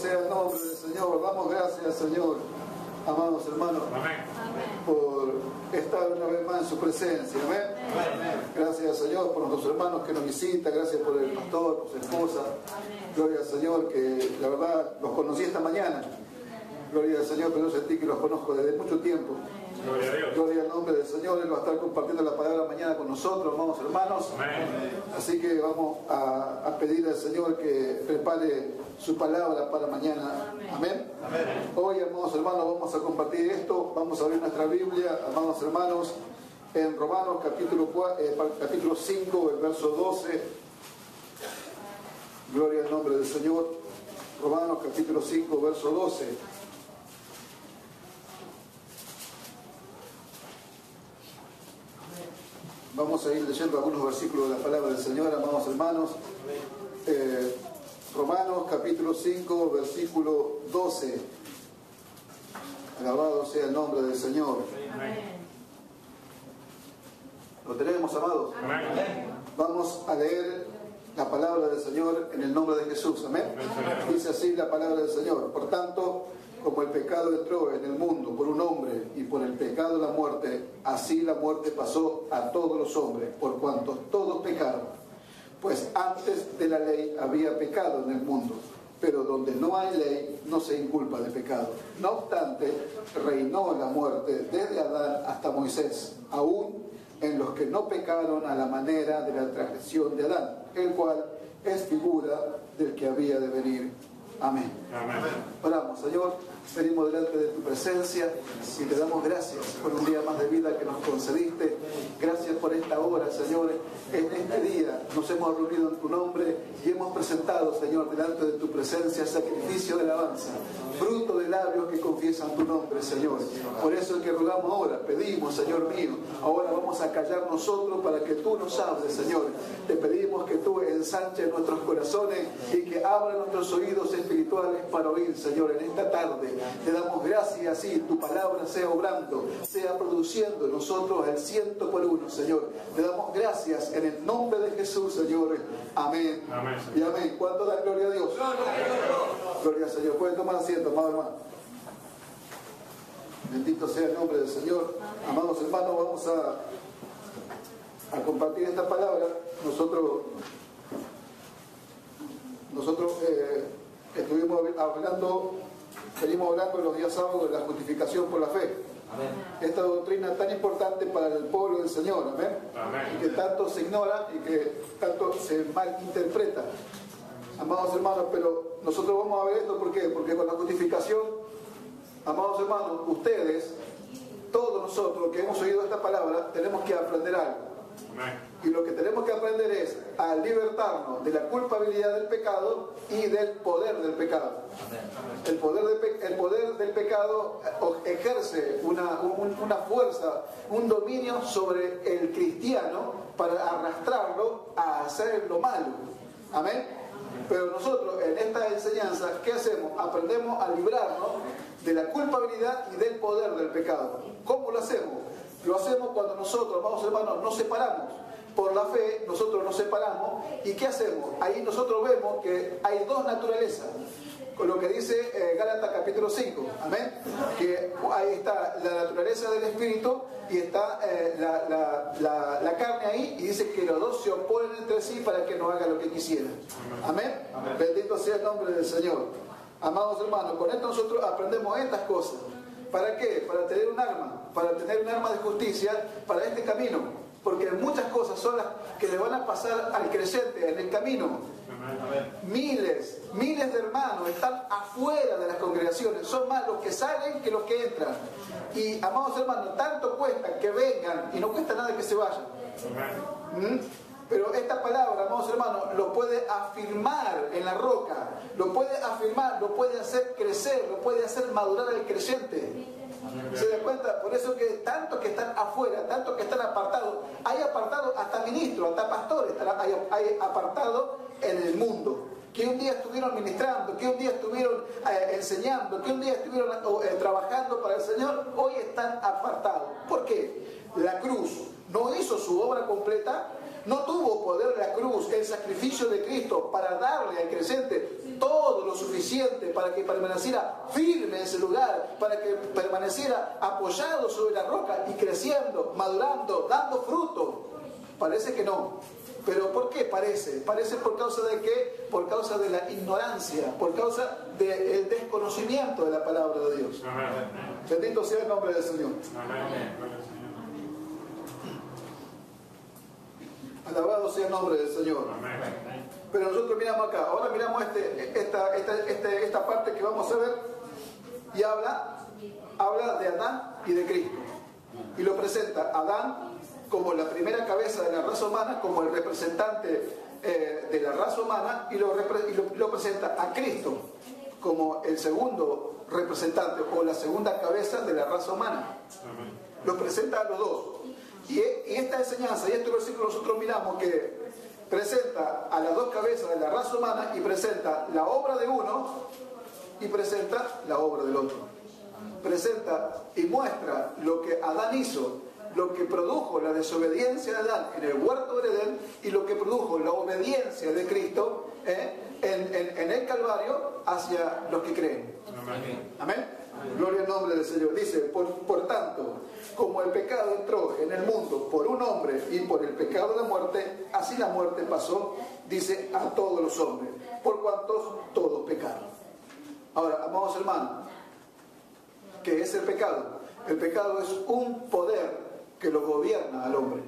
sea el nombre del Señor. Damos gracias, Señor, amados hermanos, Amén. por estar una vez más en su presencia. Amén. Gracias, Señor, por nuestros hermanos que nos visitan. Gracias por el pastor, por su esposa. Gloria al Señor, que la verdad los conocí esta mañana. Gloria al Señor, pero yo sentí que los conozco desde mucho tiempo. Gloria a Dios. Gloria al nombre del Señor. Él va a estar compartiendo la palabra mañana con nosotros, amados hermanos. Amén. Así que vamos a pedirle al Señor que prepare su palabra para mañana. Amén. Amén. Hoy, amados hermanos, vamos a compartir esto. Vamos a abrir nuestra Biblia, amados hermanos, en Romanos capítulo 5, el verso 12. Gloria al nombre del Señor. Romanos capítulo 5, verso 12. Vamos a ir leyendo algunos versículos de la palabra del Señor, amados hermanos. Romanos capítulo 5, versículo 12. Alabado sea el nombre del Señor. Amén. ¿Lo tenemos, amados? Amén. Vamos a leer la palabra del Señor en el nombre de Jesús. Amén. Dice así la palabra del Señor. Por tanto, como el pecado entró en el mundo por un hombre y por el pecado la muerte, así la muerte pasó a todos los hombres, por cuanto todos pecaron. Pues antes de la ley había pecado en el mundo, pero donde no hay ley no se inculpa de pecado. No obstante, reinó la muerte desde Adán hasta Moisés, aún en los que no pecaron a la manera de la transgresión de Adán, el cual es figura del que había de venir. Amén. Amén. Oramos, Señor, venimos delante de tu presencia y te damos gracias por un día más de vida que nos concediste. Gracias por esta hora, Señor. En este día nos hemos reunido en tu nombre y hemos presentado, Señor, delante de tu presencia sacrificio de alabanza, fruto de labios que confiesan tu nombre, Señor. Por eso es que rogamos ahora, pedimos, Señor mío, ahora vamos a callar nosotros para que tú nos hables, Señor. Te pedimos que tú ensanches nuestros corazones y que abra nuestros oídos espirituales para oír, Señor, en esta tarde. Te damos gracias y tu palabra sea obrando, sea produciendo en nosotros el 100 por 1, Señor. Te damos gracias en el nombre de Jesús, Señor. Amén. Amén. Y amén. ¿Cuánto da gloria a Dios? Gloria al Señor. Pueden tomar asiento, amado hermano. Bendito sea el nombre del Señor. Amados hermanos, vamos a compartir esta palabra. Nosotros venimos hablando los días sábados de la justificación por la fe. Amén. Esta doctrina tan importante para el pueblo del Señor, amén. Amén. Y que tanto se ignora y que tanto se malinterpreta. Amados hermanos, pero nosotros vamos a ver esto, ¿por qué? Porque con la justificación, amados hermanos, ustedes, todos nosotros que hemos oído esta palabra, tenemos que aprender algo. Amén. Y lo que tenemos que aprender es a libertarnos de la culpabilidad del pecado y del poder del pecado. El poder del pecado ejerce una fuerza, un dominio sobre el cristiano para arrastrarlo a hacer lo malo. Amén. Pero nosotros en esta enseñanza, ¿qué hacemos? Aprendemos a librarnos de la culpabilidad y del poder del pecado. ¿Cómo lo hacemos? Lo hacemos cuando nosotros, amados hermanos, nos separamos. Por la fe, nosotros nos separamos. ¿Y qué hacemos? Ahí nosotros vemos que hay dos naturalezas. Con lo que dice Gálatas capítulo 5. Amén. Que ahí está la naturaleza del espíritu y está la carne ahí. Y dice que los dos se oponen entre sí para que no haga lo que quisieran. Amén. Amén. Bendito sea el nombre del Señor. Amados hermanos, con esto nosotros aprendemos estas cosas. ¿Para qué? Para tener un arma de justicia para este camino. Porque muchas cosas son las que le van a pasar al creyente en el camino. Miles de hermanos están afuera de las congregaciones. Son más los que salen que los que entran. Y, amados hermanos, tanto cuesta que vengan y no cuesta nada que se vayan. Pero esta palabra, amados hermanos, lo puede afirmar en la roca. Lo puede afirmar, lo puede hacer crecer, lo puede hacer madurar al creyente. ¿Se dan cuenta? Por eso que tantos que están afuera, tantos que están apartados, hay apartados hasta ministros, hasta pastores, hay apartados en el mundo, que un día estuvieron ministrando, que un día estuvieron enseñando, que un día estuvieron trabajando para el Señor, hoy están apartados. ¿Por qué? La cruz no hizo su obra completa, no tuvo poder la cruz el sacrificio de Cristo para darle al creyente todo lo suficiente para que permaneciera firme en ese lugar, para que permaneciera apoyado sobre la roca y creciendo, madurando, dando fruto. Parece que no. ¿Pero por qué parece? Parece por causa de qué? Por causa de la ignorancia, por causa del desconocimiento de la palabra de Dios. Amén. Bendito sea el nombre del Señor. Amén. Alabado sea el nombre del Señor. Amén. Pero nosotros miramos acá, ahora miramos esta parte que vamos a ver y habla de Adán y de Cristo. Y lo presenta a Adán como la primera cabeza de la raza humana, como el representante de la raza humana, y lo presenta a Cristo como el segundo representante o la segunda cabeza de la raza humana. Lo presenta a los dos. Y esta enseñanza y este versículo nosotros miramos que presenta a las dos cabezas de la raza humana y presenta la obra de uno y presenta la obra del otro. Presenta y muestra lo que Adán hizo, lo que produjo la desobediencia de Adán en el huerto de Edén y lo que produjo la obediencia de Cristo en el Calvario hacia los que creen. Amén. Gloria al nombre del Señor. Dice, por tanto, como el pecado entró en el mundo por un hombre y por el pecado la muerte, así la muerte pasó, dice, a todos los hombres, por cuantos todos pecaron. Ahora, amados hermanos, ¿qué es el pecado? El pecado es un poder que lo gobierna al hombre.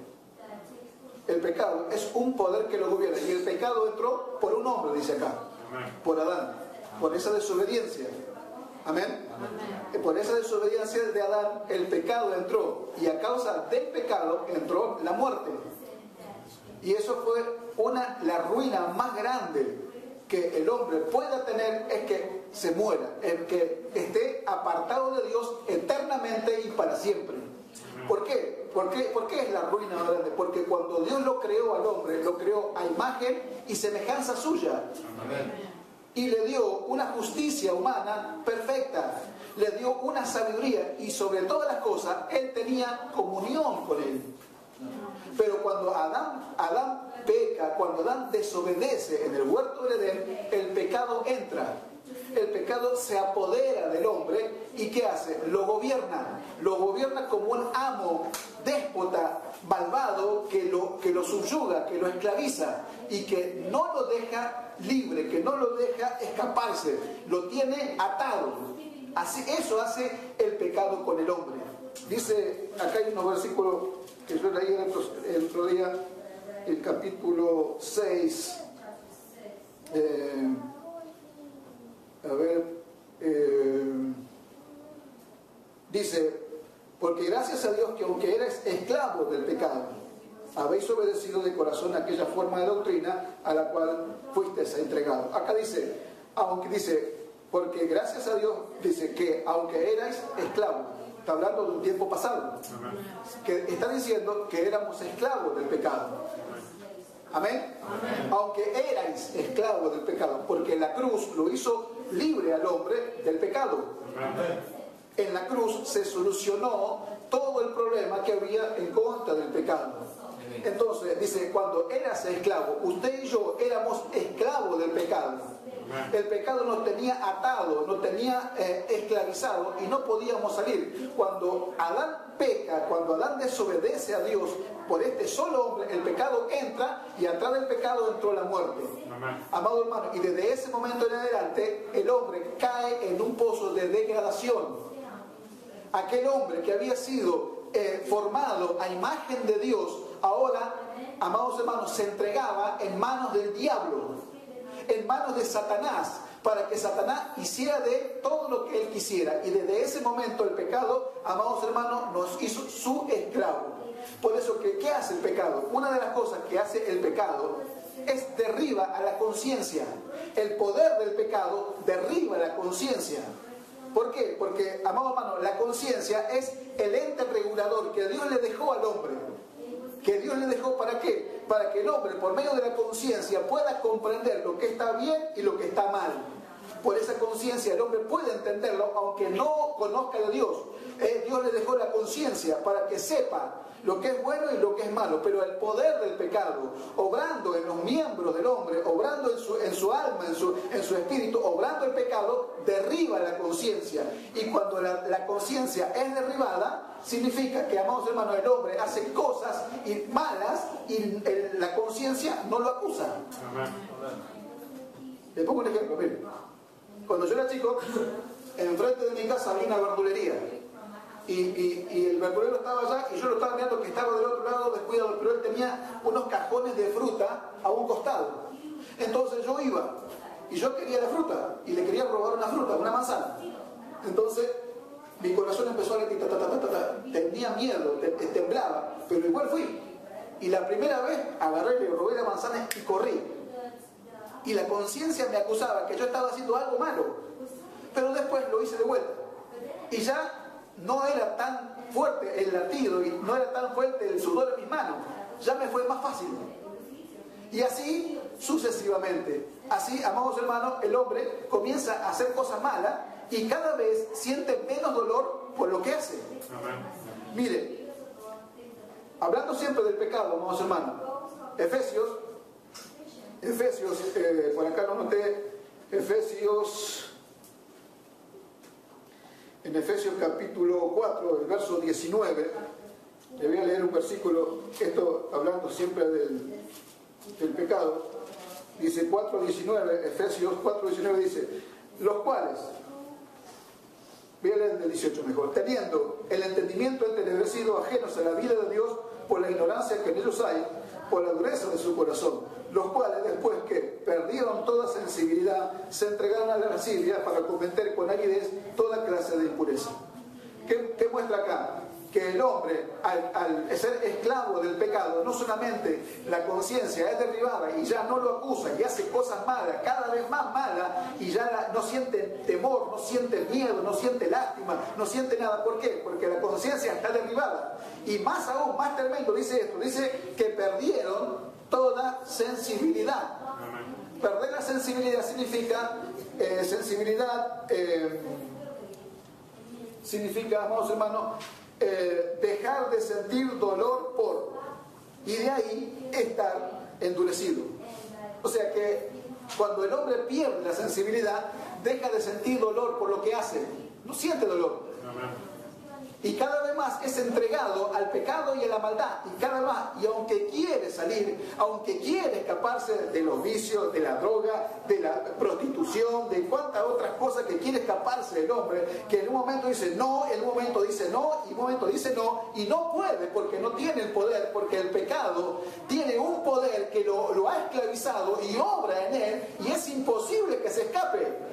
El pecado es un poder que lo gobierna. Y el pecado entró por un hombre, dice acá, por Adán, por esa desobediencia. Amén. Por esa desobediencia de Adán, el pecado entró. Y a causa del pecado entró la muerte. Y eso fue la ruina más grande que el hombre pueda tener, es que se muera, el que esté apartado de Dios eternamente y para siempre. ¿Por qué? ¿Por qué es la ruina más grande? Porque cuando Dios lo creó al hombre, lo creó a imagen y semejanza suya. Amén. Y le dio una justicia humana perfecta, le dio una sabiduría y sobre todas las cosas él tenía comunión con él. Pero cuando Adán peca, cuando Adán desobedece en el huerto del Edén, el pecado entra. El pecado se apodera del hombre y ¿qué hace? Lo gobierna como un amo déspota, malvado, que lo subyuga, que lo esclaviza y que no lo deja libre, que no lo deja escaparse, lo tiene atado. Así, eso hace el pecado con el hombre. Dice, acá hay unos versículos que yo leí el otro día, el capítulo 6, dice, porque gracias a Dios que aunque eres esclavo del pecado, habéis obedecido de corazón aquella forma de doctrina a la cual fuisteis entregado. Acá dice, porque gracias a Dios, dice que aunque erais esclavos, está hablando de un tiempo pasado, que está diciendo que éramos esclavos del pecado. Amén. Amén. Aunque erais esclavos del pecado, porque la cruz lo hizo libre al hombre del pecado. Amén. En la cruz se solucionó todo el problema que había en contra del pecado. Entonces dice, cuando eras esclavo, usted y yo éramos esclavos del pecado. El pecado nos tenía atado, nos tenía esclavizado y no podíamos salir. Cuando Adán peca, cuando Adán desobedece a Dios por este solo hombre, el pecado entra y atrás del pecado entró la muerte. Amado hermano, y desde ese momento en adelante el hombre cae en un pozo de degradación. Aquel hombre que había sido formado a imagen de Dios, ahora, amados hermanos, se entregaba en manos del diablo, en manos de Satanás, para que Satanás hiciera de él todo lo que él quisiera. Y desde ese momento el pecado, amados hermanos, nos hizo su esclavo. Por eso, ¿qué hace el pecado? Una de las cosas que hace el pecado es derriba a la conciencia. El poder del pecado derriba la conciencia. ¿Por qué? Porque, amado hermano, la conciencia es el ente regulador que Dios le dejó al hombre. Que Dios le dejó, ¿para qué? Para que el hombre, por medio de la conciencia, pueda comprender lo que está bien y lo que está mal. Por esa conciencia el hombre puede entenderlo, aunque no conozca de Dios. Dios le dejó la conciencia para que sepa lo que es bueno y lo que es malo. Pero el poder del pecado, obrando en los miembros hombre, obrando en su alma, en su espíritu, obrando el pecado, derriba la conciencia. Y cuando la conciencia es derribada, significa que, amados hermanos, el hombre hace cosas malas y la conciencia no lo acusa. Les pongo un ejemplo, miren. Cuando yo era chico, enfrente de mi casa había una verdulería. Y el verdulero estaba allá y yo lo estaba mirando que estaba del otro lado descuidado, pero él tenía unos cajones de fruta a un costado. Entonces yo iba y yo quería la fruta y le quería robar una fruta, una manzana. Entonces mi corazón empezó a latir, tenía miedo, temblaba, pero igual fui. Y la primera vez agarré, le robé la manzana y corrí. Y la conciencia me acusaba que yo estaba haciendo algo malo, pero después lo hice de vuelta. Y ya no era tan fuerte el latido y no era tan fuerte el sudor en mis manos. Ya me fue más fácil. Y así sucesivamente. Así, amados hermanos, el hombre comienza a hacer cosas malas y cada vez siente menos dolor por lo que hace. Mire, hablando siempre del pecado, amados hermanos, Efesios, por acá lo noté, en Efesios capítulo 4, el verso 19, le voy a leer un versículo, esto hablando siempre del pecado, dice 4.19, Efesios 4.19 dice, los cuales, voy a leer el 18 mejor, teniendo el entendimiento entenebrecido, ajenos a la vida de Dios por la ignorancia que en ellos hay, por la dureza de su corazón, los cuales después que perdieron toda sensibilidad, se entregaron a la lascivia para cometer con avidez toda clase de impureza. ¿Qué muestra acá? Que el hombre, al ser esclavo del pecado, no solamente la conciencia es derribada y ya no lo acusa y hace cosas malas, cada vez más malas, y ya no siente temor, no siente miedo, no siente lástima, no siente nada. ¿Por qué? Porque la conciencia está derribada. Y más aún, más tremendo, dice esto, dice que perdieron toda sensibilidad. Perder la sensibilidad significa, amados hermanos, dejar de sentir dolor por, y de ahí estar endurecido. O sea que cuando el hombre pierde la sensibilidad, deja de sentir dolor por lo que hace, no siente dolor. Y cada vez más es entregado al pecado y a la maldad. Y cada vez más, y aunque quiere salir, aunque quiere escaparse de los vicios, de la droga, de la prostitución, de cuantas otras cosas que quiere escaparse el hombre, que en un momento dice no, en un momento dice no, y en un momento dice no, y no puede porque no tiene el poder, porque el pecado tiene un poder que lo ha esclavizado y obra en él, y es imposible que se escape.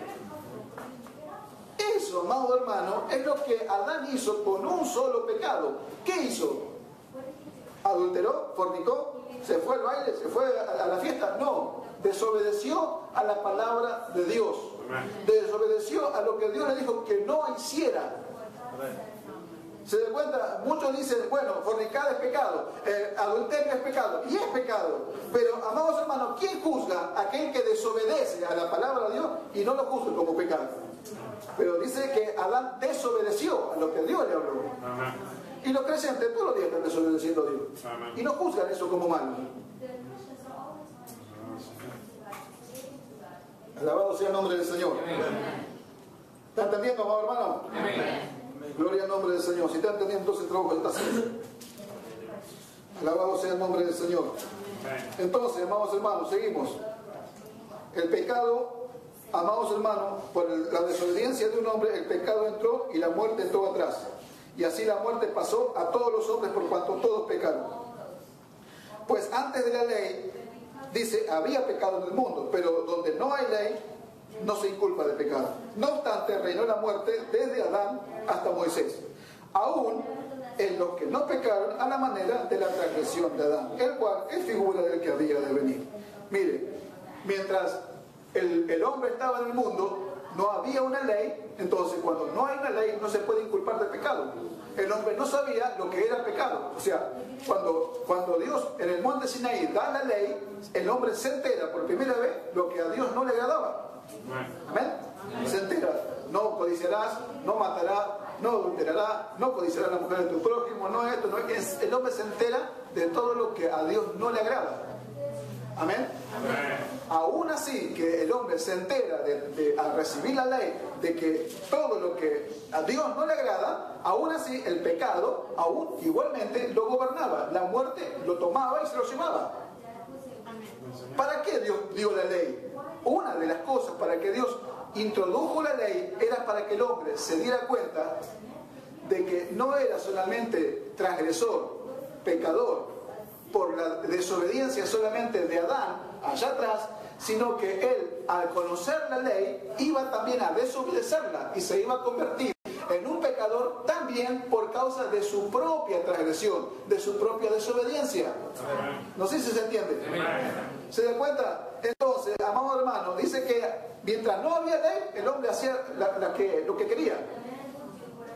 Eso, amado hermano, es lo que Adán hizo con un solo pecado. ¿Qué hizo? ¿Adulteró? ¿Fornicó? ¿Se fue al baile? ¿Se fue a la fiesta? No. Desobedeció a la palabra de Dios. Desobedeció a lo que Dios le dijo que no hiciera. ¿Se da cuenta? Muchos dicen, bueno, fornicar es pecado, adulterio es pecado, y es pecado. Pero, amados hermanos, ¿quién juzga a aquel que desobedece a la palabra de Dios y no lo juzga como pecado? Pero dice que Adán desobedeció a lo que Dios le habló. Amén. Y los creyentes todos los días están desobedeciendo a Dios. Amén. Y no juzgan eso como malo. Alabado sea el nombre del Señor. Amén. ¿Está entendiendo, amado hermano? Amén. Gloria al nombre del Señor. Si está entendiendo, entonces el trabajo está haciendo. Alabado sea el nombre del Señor. Amén. Entonces, amados hermanos, seguimos. El pecado, amados hermanos, por la desobediencia de un hombre, el pecado entró y la muerte entró atrás. Y así la muerte pasó a todos los hombres por cuanto todos pecaron. Pues antes de la ley, dice, había pecado en el mundo, pero donde no hay ley, no se inculpa de pecado. No obstante, reinó la muerte desde Adán hasta Moisés, aún en los que no pecaron a la manera de la transgresión de Adán, el cual es figura del que había de venir. Mire, mientras el hombre estaba en el mundo, no había una ley. Entonces cuando no hay una ley no se puede inculpar de pecado. El hombre no sabía lo que era pecado. O sea, cuando Dios en el monte Sinaí da la ley, el hombre se entera por primera vez lo que a Dios no le agradaba. Amén. Se entera: no codiciarás, no matarás, no adulterarás, no codiciarás a la mujer de tu prójimo, no esto, no es. El hombre se entera de todo lo que a Dios no le agrada. Amén. Amén. aún así que el hombre se entera al recibir la ley de que todo lo que a Dios no le agrada, aún así el pecado aún igualmente lo gobernaba. La muerte lo tomaba y se lo llevaba. ¿Para qué Dios dio la ley? Una de las cosas para que Dios introdujo la ley era para que el hombre se diera cuenta de que no era solamente transgresor, pecador, por la desobediencia solamente de Adán allá atrás, sino que él, al conocer la ley, iba también a desobedecerla y se iba a convertir en un pecador también por causa de su propia transgresión, de su propia desobediencia. No sé si se entiende. ¿Se da cuenta? Entonces, amado hermano, dice que mientras no había ley, el hombre hacía lo que quería.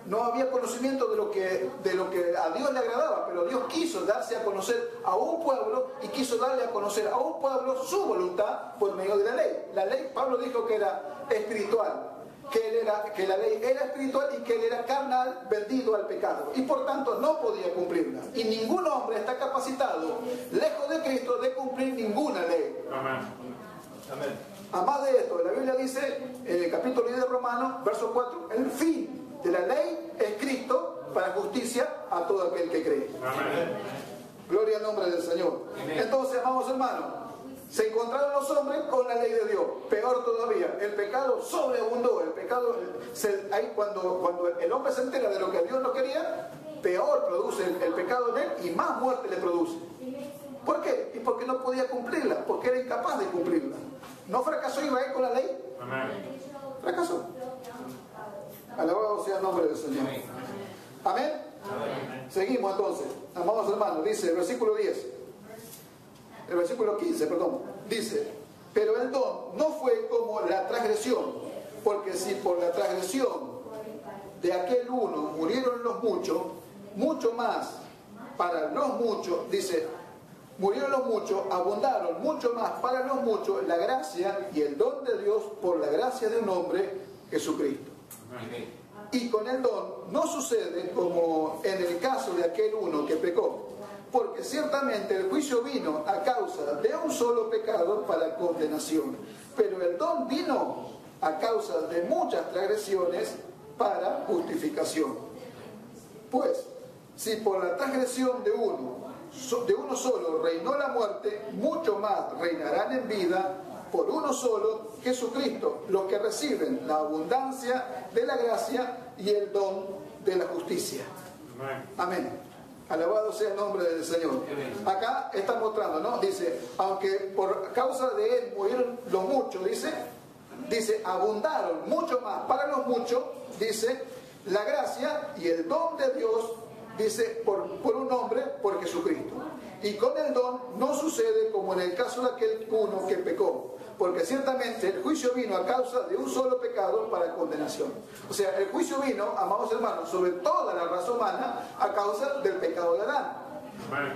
No había conocimiento de lo que a Dios le agradaba, pero Dios quiso darse a conocer a un pueblo y quiso darle a conocer a un pueblo su voluntad por medio de la ley. La ley, Pablo dijo que era espiritual, que la ley era espiritual y que él era carnal, vendido al pecado, y por tanto no podía cumplirla. Y ningún hombre está capacitado, lejos de Cristo, de cumplir ninguna ley. Amén. Amén. Además de esto, la Biblia dice, en el capítulo 10 de Romanos, verso 4, el fin de la ley es Cristo para justicia a todo aquel que cree. Amén. Gloria al nombre del Señor. Entonces, amados hermanos, se encontraron los hombres con la ley de Dios. Peor todavía, el pecado sobreabundó. El pecado, ahí cuando el hombre se entera de lo que Dios no quería, peor produce el pecado en él y más muerte le produce. ¿Por qué? Y porque no podía cumplirla, porque era incapaz de cumplirla. ¿No fracasó Israel con la ley? Amén. Fracasó. Alabado sea el nombre del Señor. Amén. Seguimos entonces, amados hermanos, dice el versículo 10. El versículo 15, perdón. Dice, pero el don no fue como la transgresión, porque si por la transgresión de aquel uno murieron los muchos, mucho más para los muchos, dice, murieron los muchos, abundaron mucho más para los muchos la gracia y el don de Dios por la gracia de un hombre, Jesucristo. Y con el don no sucede como en el caso de aquel uno que pecó, porque ciertamente el juicio vino a causa de un solo pecado para condenación, pero el don vino a causa de muchas transgresiones para justificación. Pues, si por la transgresión de uno solo reinó la muerte, mucho más reinarán en vida por uno solo, Jesucristo, los que reciben la abundancia de la gracia y el don de la justicia. Amén. Alabado sea el nombre del Señor. Acá está mostrando, ¿no? Dice, aunque por causa de él murieron los muchos, dice, abundaron mucho más para los muchos, dice, la gracia y el don de Dios, dice, por un hombre, por Jesucristo. Y con el don no sucede como en el caso de aquel uno que pecó, porque ciertamente el juicio vino a causa de un solo pecado para condenación. O sea, el juicio vino, amados hermanos, sobre toda la raza humana a causa del pecado de Adán. Amén.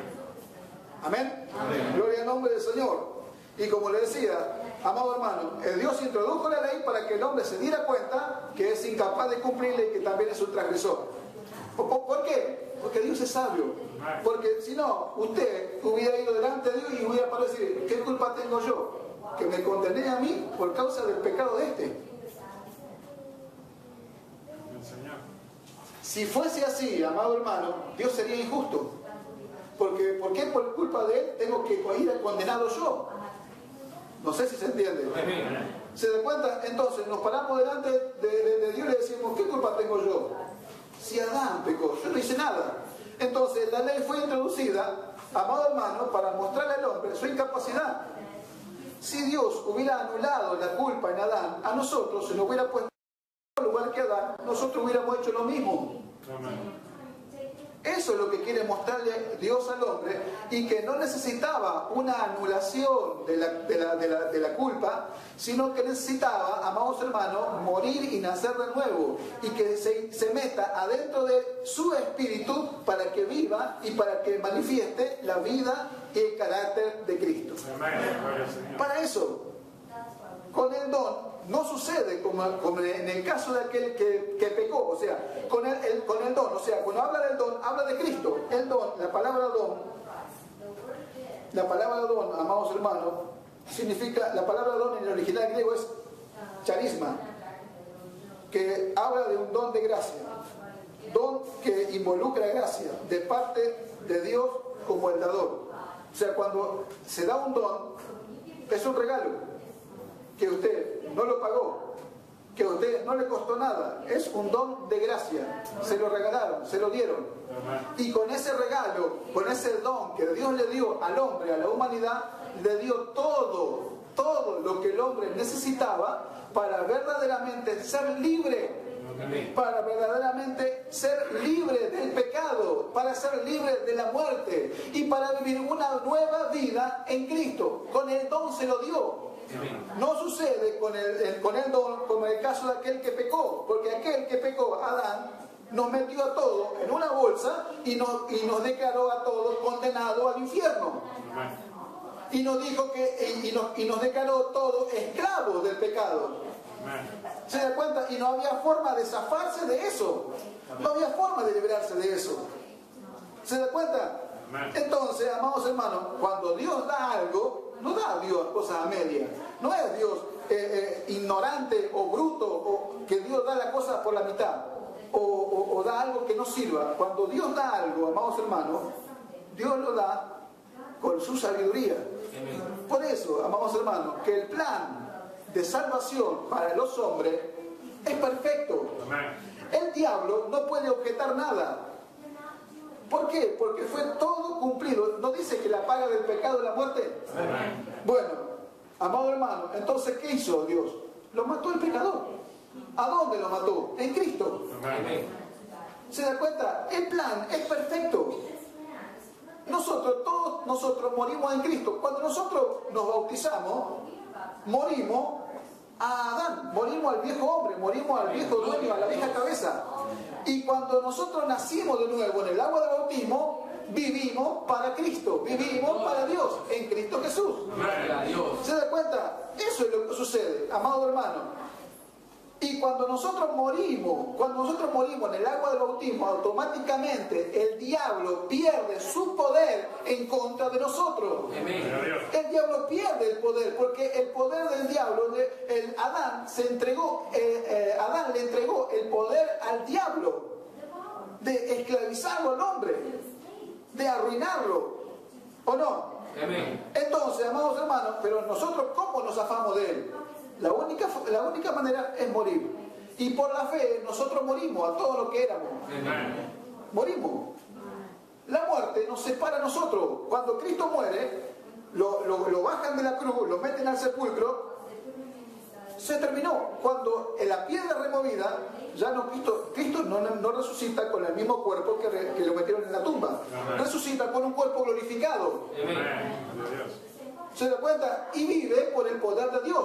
Amén. Amén. Gloria al nombre del Señor. Y como le decía, amado hermano, el Dios introdujo la ley para que el hombre se diera cuenta que es incapaz de cumplirla y que también es un transgresor. ¿Por qué? Porque Dios es sabio. Porque si no, usted hubiera ido delante de Dios y hubiera para decir, ¿qué culpa tengo yo? Que me condené a mí por causa del pecado de este. Si fuese así, amado hermano, Dios sería injusto. Porque ¿por qué por culpa de él tengo que ir condenado yo? No sé si se entiende. ¿Se da cuenta? Entonces nos paramos delante de Dios y le decimos, ¿qué culpa tengo yo? Si Adán pecó, yo no hice nada. Entonces la ley fue introducida, amado hermano, para mostrarle al hombre su incapacidad. Si Dios hubiera anulado la culpa en Adán, a nosotros se nos hubiera puesto en el lugar que Adán, nosotros hubiéramos hecho lo mismo. Amén. Eso es lo que quiere mostrarle Dios al hombre, y que no necesitaba una anulación de la culpa, sino que necesitaba, amados hermanos, morir y nacer de nuevo, y que se meta adentro de su espíritu para que viva y para que manifieste la vida y el carácter de Cristo. Amén. Para eso, con el don no sucede como en el caso de aquel que pecó. O sea, con el don, o sea, cuando habla del don, habla de Cristo. El don, la palabra don, amados hermanos, significa, la palabra don en el original griego es charisma, que habla de un don de gracia, don que involucra gracia de parte de Dios como el dador. O sea, cuando se da un don, es un regalo que usted no lo pagó, que a usted no le costó nada, es un don de gracia, se lo regalaron, se lo dieron, y con ese regalo, con ese don que Dios le dio al hombre, a la humanidad, le dio todo lo que el hombre necesitaba para verdaderamente ser libre, para verdaderamente ser libre del pecado, para ser libre de la muerte y para vivir una nueva vida en Cristo. Con el don se lo dio. No sucede con el don como en el caso de aquel que pecó, porque aquel que pecó, Adán, nos metió a todos en una bolsa y nos declaró a todos condenados al infierno. Y nos dijo y nos declaró todos esclavos del pecado. ¿Se da cuenta? Y no había forma de zafarse de eso. No había forma de librarse de eso. ¿Se da cuenta? Entonces, amados hermanos, cuando Dios da algo, no da a Dios cosas a medias. No es Dios ignorante o bruto, o que Dios da la cosa por la mitad, o da algo que no sirva. Cuando Dios da algo, amados hermanos, Dios lo da con su sabiduría. Por eso, amados hermanos, que el plan de salvación para los hombres es perfecto. El diablo no puede objetar nada. ¿Por qué? Porque fue todo cumplido. ¿No dice que la paga del pecado es la muerte? Bueno, amado hermano, entonces ¿qué hizo Dios? Lo mató el pecador. ¿A dónde lo mató? En Cristo. ¿Se da cuenta? El plan es perfecto. Todos nosotros morimos en Cristo. Cuando nosotros nos bautizamos, morimos a Adán, morimos al viejo hombre, morimos al viejo dueño, a la vieja cabeza. Y cuando nosotros nacimos de nuevo en el agua de bautismo, vivimos para Cristo, vivimos para Dios, en Cristo Jesús. ¿Se da cuenta? Eso es lo que sucede, amado hermano. Y cuando nosotros morimos en el agua del bautismo, automáticamente el diablo pierde su poder en contra de nosotros. El diablo pierde el poder, porque el poder del diablo, Adán le entregó el poder al diablo de esclavizarlo al hombre, de arruinarlo, ¿o no? Entonces, amados hermanos, pero nosotros, ¿cómo nos zafamos de él? La única manera es morir. Y por la fe nosotros morimos a todo lo que éramos. Morimos. La muerte nos separa a nosotros. Cuando Cristo muere, lo bajan de la cruz, lo meten al sepulcro, se terminó. Cuando en la piedra removida, ya no Cristo no resucita con el mismo cuerpo que lo metieron en la tumba. Resucita con un cuerpo glorificado. ¿Se da cuenta? Y vive por el poder de Dios.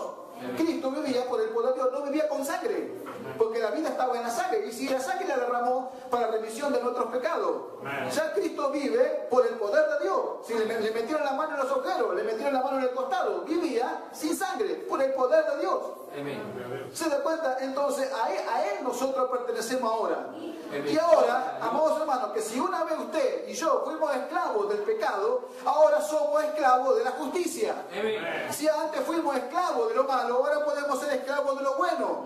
Cristo vivía por el poder de Dios, no vivía con sangre, porque la vida estaba en la sangre, y si la sangre la derramó para remisión de nuestros pecados, ya Cristo vive por el poder de Dios. Si le metieron la mano en los agujeros, le metieron la mano en el costado, vivía sin sangre, por el poder de Dios. ¿Se da cuenta? Entonces a él nosotros pertenecemos ahora. Y ahora, amados hermanos, que si una vez usted y yo fuimos esclavos del pecado, ahora somos esclavos de la justicia. Si antes fuimos esclavos de lo malo, ahora podemos ser esclavos de lo bueno.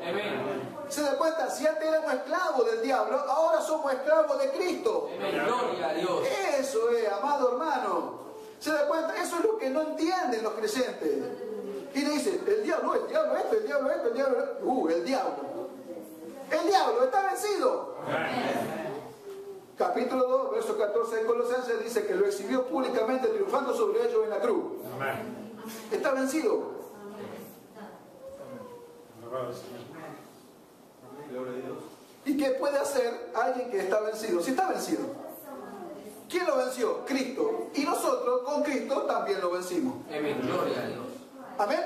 ¿Se da cuenta? Si antes éramos esclavos del diablo, ahora somos esclavos de Cristo. Gloria a Dios. Eso es, amado hermano. ¿Se da cuenta? Eso es lo que no entienden los creyentes. Y le dicen, el diablo esto, el diablo esto. El diablo. El diablo está vencido. Capítulo 2, verso 14 de Colosenses dice que lo exhibió públicamente triunfando sobre ellos en la cruz. Está vencido. ¿Y qué puede hacer alguien que está vencido? Si está vencido. ¿Quién lo venció? Cristo. Y nosotros con Cristo también lo vencimos. Gloria a Dios. Amén.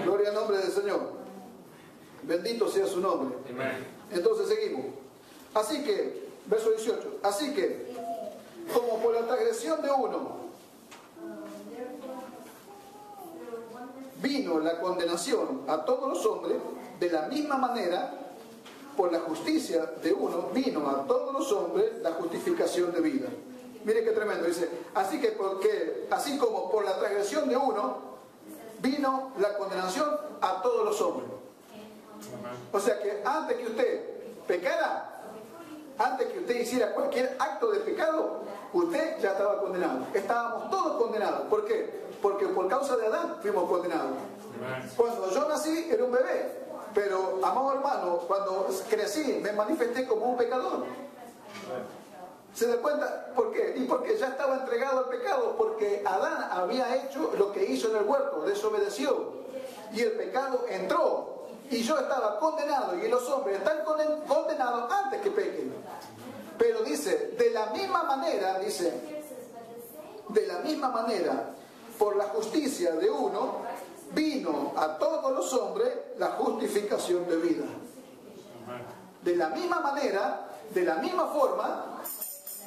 Gloria al nombre del Señor. Bendito sea su nombre. Entonces seguimos. Así que, verso 18. Así que, como por la transgresión de uno vino la condenación a todos los hombres, de la misma manera, por la justicia de uno vino a todos los hombres la justificación de vida. Mire qué tremendo. Dice, así como por la transgresión de uno vino la condenación a todos los hombres. O sea que antes que usted pecara, antes que usted hiciera cualquier acto de pecado, usted ya estaba condenado. Estábamos todos condenados. ¿Por qué? Porque por causa de Adán fuimos condenados. Cuando yo nací era un bebé, pero, amado hermano, cuando crecí me manifesté como un pecador. ¿Se da cuenta? ¿Por qué? Y porque ya estaba entregado al pecado, porque Adán había hecho lo que hizo en el huerto, desobedeció, y el pecado entró, y yo estaba condenado, y los hombres están condenados antes que pequen. Pero dice, de la misma manera, por la justicia de uno, vino a todos los hombres la justificación de vida. De la misma manera, de la misma forma,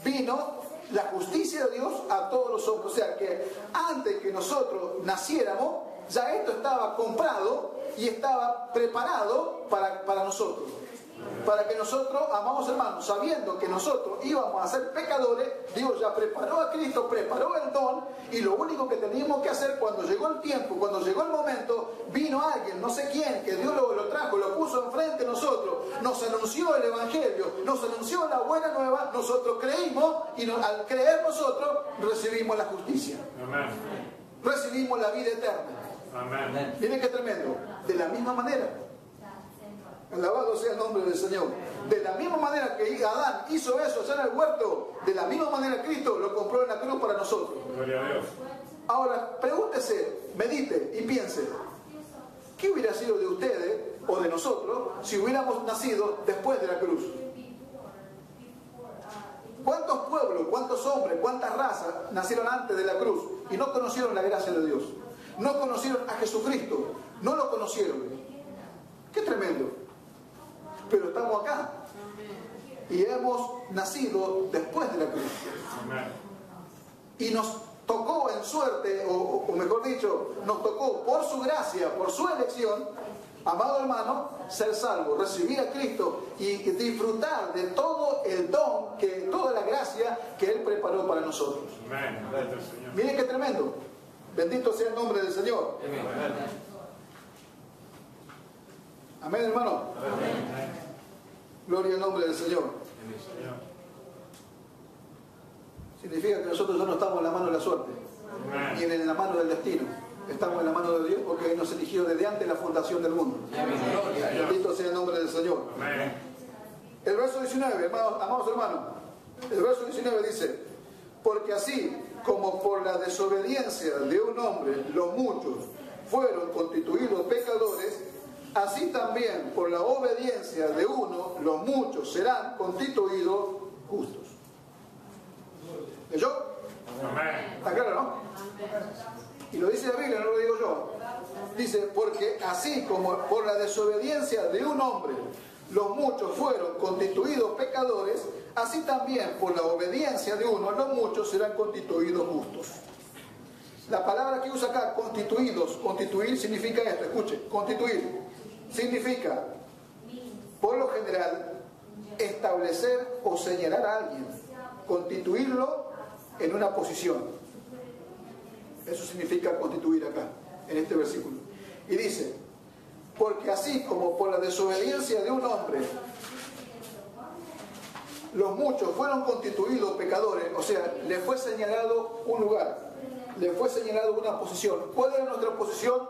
vino la justicia de Dios a todos los hombres. O sea que antes que nosotros naciéramos, ya esto estaba comprado y estaba preparado para nosotros. Para que nosotros, amados hermanos, sabiendo que nosotros íbamos a ser pecadores, Dios ya preparó a Cristo, preparó el don, y lo único que teníamos que hacer cuando llegó el tiempo, cuando llegó el momento, vino alguien, no sé quién, que Dios lo trajo, lo puso enfrente de nosotros, nos anunció el Evangelio, nos anunció la buena nueva, nosotros creímos, y al creer nosotros recibimos la justicia. Amén. Recibimos la vida eterna. Amén. Miren qué tremendo. De la misma manera. Alabado sea el nombre del Señor. De la misma manera que Adán hizo eso allá en el huerto, de la misma manera Cristo lo compró en la cruz para nosotros. Gloria a Dios. Ahora, pregúntese, medite y piense, ¿qué hubiera sido de ustedes o de nosotros si hubiéramos nacido después de la cruz? ¿Cuántos pueblos, cuántos hombres, cuántas razas nacieron antes de la cruz y no conocieron la gracia de Dios? No conocieron a Jesucristo, no lo conocieron. ¡Qué tremendo! Pero estamos acá y hemos nacido después de la cruz. Y nos tocó en suerte, o mejor dicho, nos tocó por su gracia, por su elección, amado hermano, ser salvo, recibir a Cristo y disfrutar de todo el don, toda la gracia que Él preparó para nosotros. Amén. Miren qué tremendo. Bendito sea el nombre del Señor. Amén, hermano. Amén. Gloria al nombre del Señor. Significa que nosotros ya no estamos en la mano de la suerte, ni en la mano del destino. Estamos en la mano de Dios porque Él nos eligió desde antes de la fundación del mundo. Bendito sea el nombre del Señor. Amén. El verso 19, amados hermanos, el verso 19 dice: porque así como por la desobediencia de un hombre los muchos fueron constituidos pecadores, así también por la obediencia de uno los muchos serán constituidos justos. ¿Leyó? Amén. ¿Está claro, no? Y lo dice la Biblia, no lo digo yo. Dice, porque así como por la desobediencia de un hombre los muchos fueron constituidos pecadores, así también por la obediencia de uno los muchos serán constituidos justos. La palabra que usa acá, constituidos, constituir significa esto, escuche, constituir significa, por lo general, establecer o señalar a alguien, constituirlo en una posición. Eso significa constituir acá, en este versículo. Y dice, porque así como por la desobediencia de un hombre los muchos fueron constituidos pecadores, o sea, le fue señalado un lugar, le fue señalado una posición. ¿Cuál era nuestra posición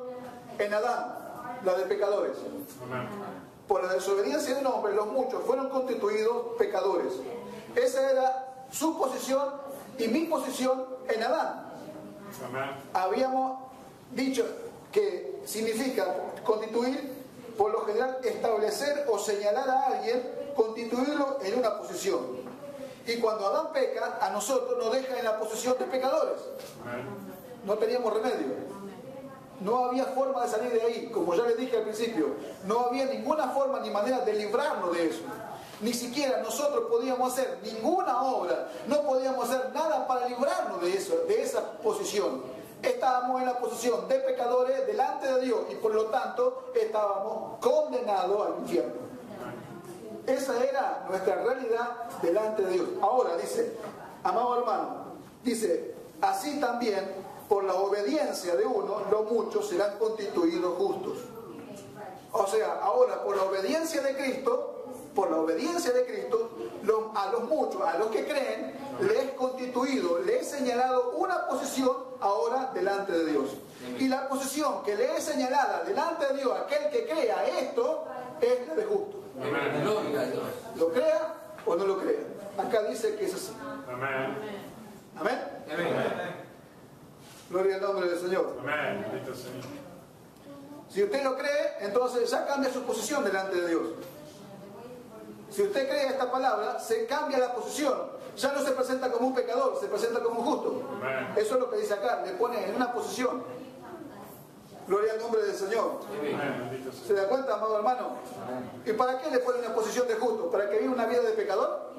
en Adán? La de pecadores. Amén. Por la desobediencia de un hombre los muchos fueron constituidos pecadores. Esa era su posición y mi posición en Adán. Amén. Habíamos dicho que significa constituir, por lo general, establecer o señalar a alguien, constituirlo en una posición. Y cuando Adán peca, a nosotros nos deja en la posición de pecadores. Amén. No teníamos remedio. No había forma de salir de ahí, como ya les dije al principio. No había ninguna forma ni manera de librarnos de eso. Ni siquiera nosotros podíamos hacer ninguna obra, no podíamos hacer nada para librarnos de eso, de esa posición. Estábamos en la posición de pecadores delante de Dios y por lo tanto estábamos condenados al infierno. Esa era nuestra realidad delante de Dios. Ahora dice, amado hermano, dice, así también por la obediencia de uno, los muchos serán constituidos justos. O sea, ahora por la obediencia de Cristo, a los muchos, a los que creen, le es constituido, le he señalado una posición ahora delante de Dios. Y la posición que le es señalada delante de Dios, aquel que crea esto, es la de justo. Gloria a Dios. ¿Lo crea o no lo crea? Acá dice que es así. Amén. ¿Amén? Amén. Gloria al nombre del Señor. Amén. Bendito Señor. Si usted lo cree, entonces ya cambia su posición delante de Dios. Si usted cree esta palabra, se cambia la posición. Ya no se presenta como un pecador, se presenta como un justo. Amén. Eso es lo que dice acá, le pone en una posición. Gloria al nombre del Señor. Amén. Bendito ¿Se Señor. da cuenta, amado hermano? ¿Y para qué le pone una posición de justo? ¿Para que viva una vida de pecador?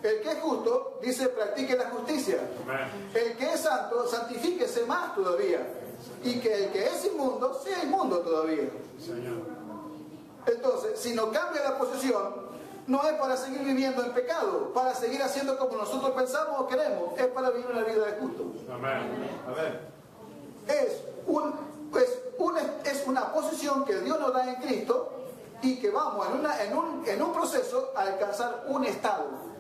El que es justo, dice, practique la justicia. Amén. El que es santo, santifíquese más todavía. Y que el que es inmundo, sea inmundo todavía. Señor. Entonces, si no cambia la posición, no es para seguir viviendo en pecado, para seguir haciendo como nosotros pensamos o queremos, es para vivir una vida de justo. Amén. Amén. Es una posición que Dios nos da en Cristo y que vamos en un proceso a alcanzar un estado.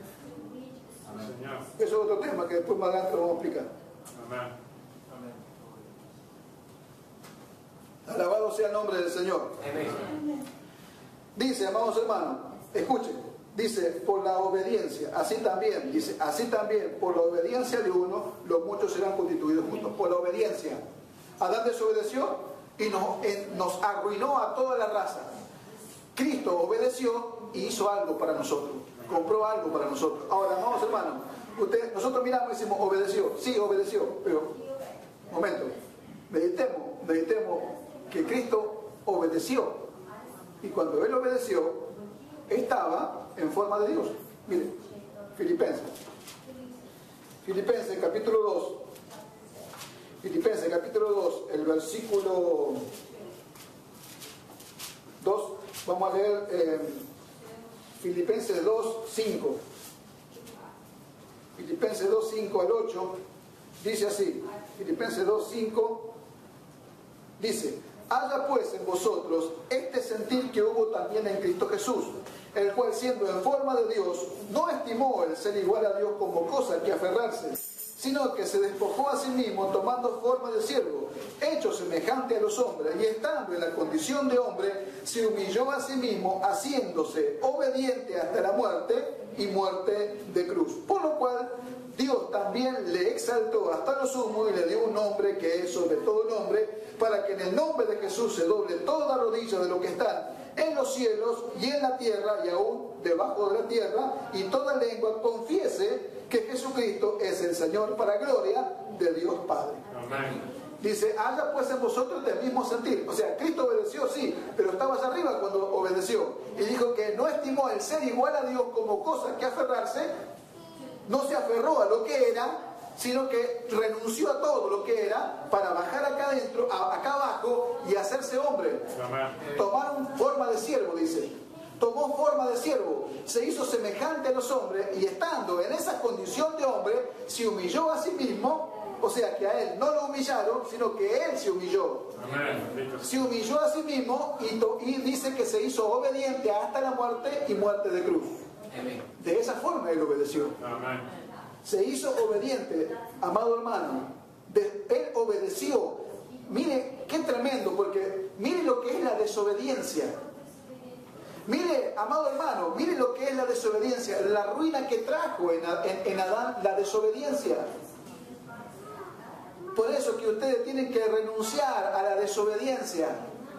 Señor. Eso es otro tema que después más adelante lo vamos a explicar. Amén. Alabado sea el nombre del Señor. Amén. Dice, amados hermanos, escuchen, dice, por la obediencia, así también, dice, así también, por la obediencia de uno, los muchos serán constituidos justos. Por la obediencia. Adán desobedeció y nos arruinó a toda la raza. Cristo obedeció y hizo algo para nosotros, compró algo para nosotros. Ahora, amados hermanos, nosotros miramos y decimos, obedeció, sí, obedeció, pero, momento, meditemos que Cristo obedeció. Y cuando Él obedeció, estaba en forma de Dios. Mire, Filipenses capítulo 2. Filipenses capítulo 2, el versículo 2. Vamos a leer Filipenses 2, 5. Filipenses 2, 5 al 8. Dice así. Filipenses 2, 5. Dice: haya pues en vosotros este sentir que hubo también en Cristo Jesús, el cual siendo en forma de Dios, no estimó el ser igual a Dios como cosa que aferrarse, sino que se despojó a sí mismo tomando forma de siervo, hecho semejante a los hombres, y estando en la condición de hombre, se humilló a sí mismo, haciéndose obediente hasta la muerte y muerte de cruz. Por lo cual Dios también le exaltó hasta lo sumo y le dio un nombre que es sobre todo nombre, para que en el nombre de Jesús se doble toda rodilla de lo que están en los cielos y en la tierra y aún debajo de la tierra, y toda lengua confiese que Jesucristo es el Señor, para gloria de Dios Padre. Amén. Dice, haya pues en vosotros el mismo sentir. O sea, Cristo obedeció, sí, pero estaba allá arriba cuando obedeció. Y dijo que no estimó el ser igual a Dios como cosa que aferrarse, no se aferró a lo que era, sino que renunció a todo lo que era para bajar acá adentro, acá abajo, y hacerse hombre. Amén. Tomar forma de siervo, dice. Tomó forma de siervo, se hizo semejante a los hombres, y estando en esa condición de hombre, se humilló a sí mismo. O sea que a él no lo humillaron, sino que él se humilló. Amén. Se humilló a sí mismo y dice que se hizo obediente hasta la muerte y muerte de cruz. Amén. De esa forma él obedeció. Amén. Se hizo obediente, amado hermano. Él obedeció. Mire qué tremendo, porque mire lo que es la desobediencia. Mire, amado hermano, mire lo que es la desobediencia, la ruina que trajo en Adán la desobediencia. Por eso que ustedes tienen que renunciar a la desobediencia.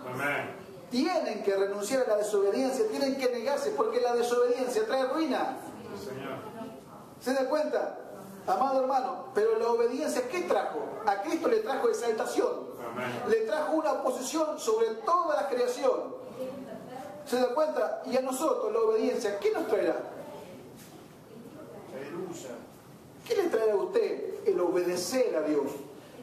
Amén. Tienen que renunciar a la desobediencia, tienen que negarse, porque la desobediencia trae ruina. Señor. ¿Se da cuenta? Amado hermano, pero la obediencia, ¿qué trajo? A Cristo le trajo exaltación. Amén. Le trajo una posición sobre toda la creación. ¿Se da cuenta? Y a nosotros la obediencia, ¿qué nos traerá? ¿Qué le traerá a usted el obedecer a Dios?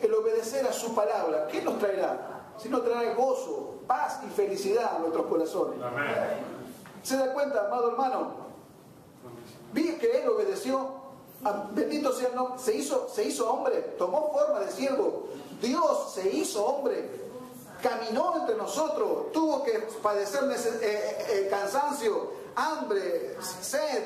El obedecer a su palabra. ¿Qué nos traerá? Si nos traerá gozo, paz y felicidad a nuestros corazones. Amén. ¿Se da cuenta, amado hermano? Vi que él obedeció Bendito sea el nombre. Se hizo hombre, tomó forma de siervo. Dios se hizo hombre, caminó entre nosotros, tuvo que padecer cansancio, hambre, sed,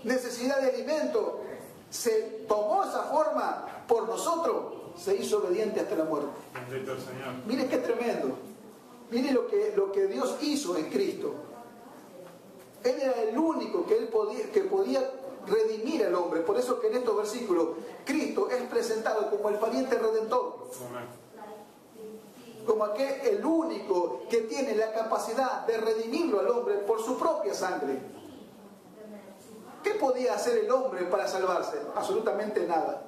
necesidad de alimento. Se tomó esa forma por nosotros, se hizo obediente hasta la muerte. Bendito el Señor. Mire qué tremendo. Mire lo que Dios hizo en Cristo. Él era el único que podía redimir al hombre. Por eso que en estos versículos Cristo es presentado como el pariente redentor, Amén. como el único que tiene la capacidad de redimirlo al hombre por su propia sangre. ¿Qué podía hacer el hombre para salvarse? Absolutamente nada.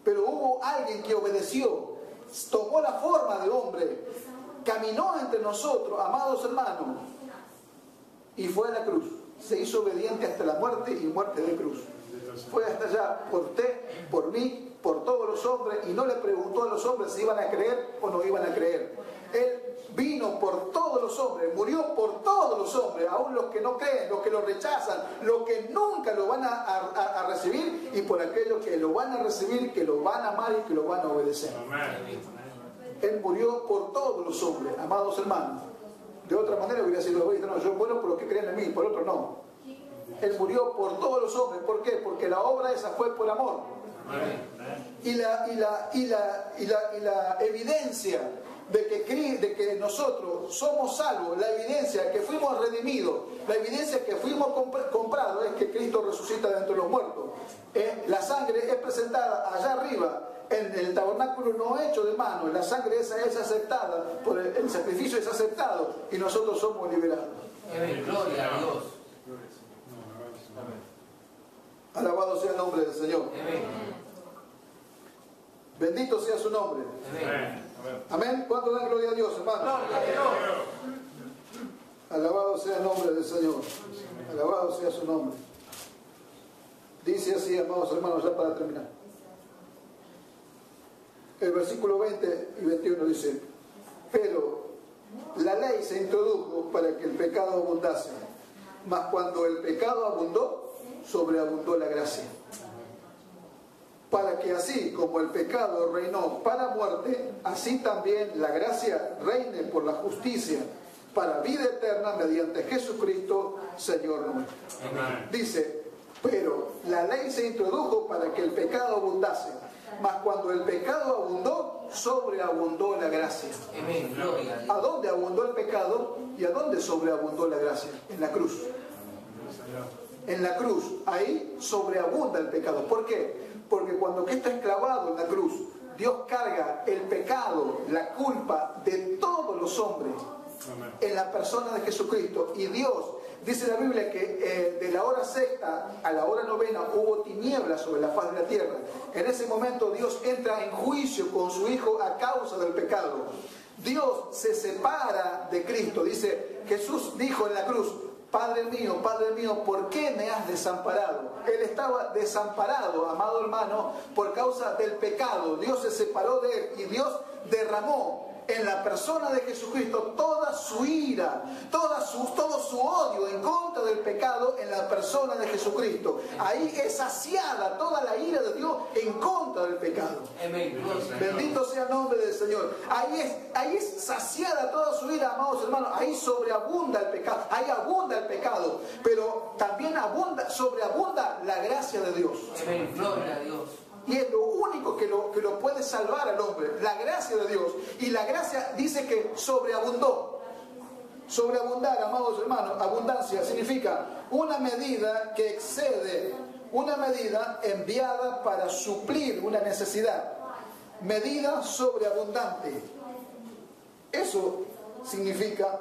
Pero hubo alguien que obedeció, tomó la forma de hombre, caminó entre nosotros, amados hermanos, y fue a la cruz. Se hizo obediente hasta la muerte y muerte de cruz. Fue hasta allá por usted, por mí, por todos los hombres, y no le preguntó a los hombres si iban a creer o no iban a creer. Él vino por todos los hombres, murió por todos los hombres, aún los que no creen, los que lo rechazan, los que nunca lo van a recibir, y por aquellos que lo van a recibir, que lo van a amar y que lo van a obedecer. Amén. Él murió por todos los hombres, amados hermanos. De otra manera hubiera sido, no, yo muero por los que creen en mí, por otro no. Él murió por todos los hombres. ¿Por qué? Porque la obra esa fue por amor. Y la evidencia de que nosotros somos salvos, la evidencia que fuimos redimidos, la evidencia que fuimos comprados, es que Cristo resucita de entre los muertos. La sangre es presentada allá arriba en el tabernáculo no hecho de mano. La sangre esa es aceptada, por el sacrificio es aceptado y nosotros somos liberados. Gloria a Dios. Alabado sea el nombre del Señor. Bendito sea su nombre. Amén. Amén. ¿Cuánto dan gloria a Dios, hermano? Alabado sea el nombre del Señor. Alabado sea su nombre. Dice así, amados hermanos, ya para terminar. El versículo 20 y 21 dice: pero la ley se introdujo para que el pecado abundase, mas cuando el pecado abundó, sobreabundó la gracia. Para que así como el pecado reinó para muerte, así también la gracia reine por la justicia para vida eterna mediante Jesucristo, Señor nuestro. Amén. Dice, pero la ley se introdujo para que el pecado abundase, mas cuando el pecado abundó, sobreabundó la gracia. Amén. Gloria a Dios. ¿A dónde abundó el pecado y a dónde sobreabundó la gracia? En la cruz. En la cruz, ahí sobreabunda el pecado. ¿Por qué? Porque cuando Cristo es clavado en la cruz, Dios carga el pecado, la culpa de todos los hombres en la persona de Jesucristo. Y Dios, dice la Biblia que de la hora sexta a la hora novena hubo tinieblas sobre la faz de la tierra. En ese momento Dios entra en juicio con su Hijo a causa del pecado. Dios se separa de Cristo. Dice, Jesús dijo en la cruz: Padre mío, ¿por qué me has desamparado? Él estaba desamparado, amado hermano, por causa del pecado. Dios se separó de él y Dios derramó en la persona de Jesucristo toda su ira, todo su odio en contra del pecado en la persona de Jesucristo. Ahí es saciada toda la ira de Dios en contra del pecado. Bendito sea el nombre del Señor. Ahí es saciada toda su ira, amados hermanos. Ahí sobreabunda el pecado, ahí abunda el pecado, pero también sobreabunda la gracia de Dios. Gloria a Dios. Y es lo único que lo puede salvar al hombre, la gracia de Dios. Y la gracia dice que sobreabundó. Sobreabundar, amados hermanos, abundancia significa una medida que excede, una medida enviada para suplir una necesidad. Medida sobreabundante. Eso significa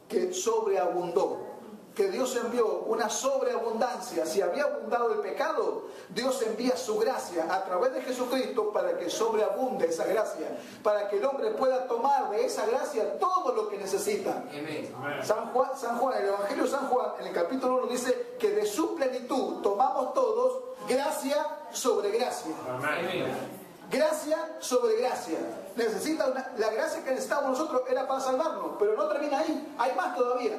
que sobreabundó. Que Dios envió una sobreabundancia. Si había abundado el pecado, Dios envía su gracia a través de Jesucristo para que sobreabunde esa gracia, para que el hombre pueda tomar de esa gracia todo lo que necesita. San Juan, el Evangelio de San Juan, en el capítulo 1 dice que de su plenitud tomamos todos gracia sobre gracia. Amén. Gracia sobre gracia. La gracia que necesitábamos nosotros era para salvarnos, pero no termina ahí, hay más todavía.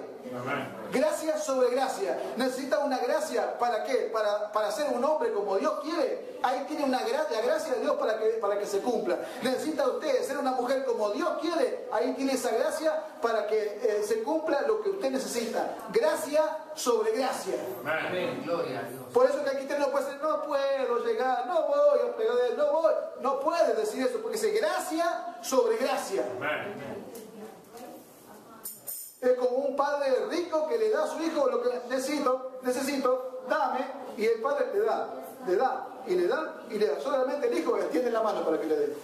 Gracia sobre gracia. Necesita una gracia, ¿para qué? Para ser un hombre como Dios quiere. Ahí tiene la gracia de Dios para que se cumpla. Necesita usted ser una mujer como Dios quiere. Ahí tiene esa gracia para que se cumpla lo que usted necesita. Gracia sobre gracia. Amén. Gloria a Dios. Por eso que aquí usted no puede decir, no puedo llegar, no voy a pegar, no voy. No puede decir eso, porque dice gracia sobre gracia. Es como un padre rico que le da a su hijo lo que necesito, dame, y el padre le da, y le da. Solamente el hijo extiende la mano para que le dé.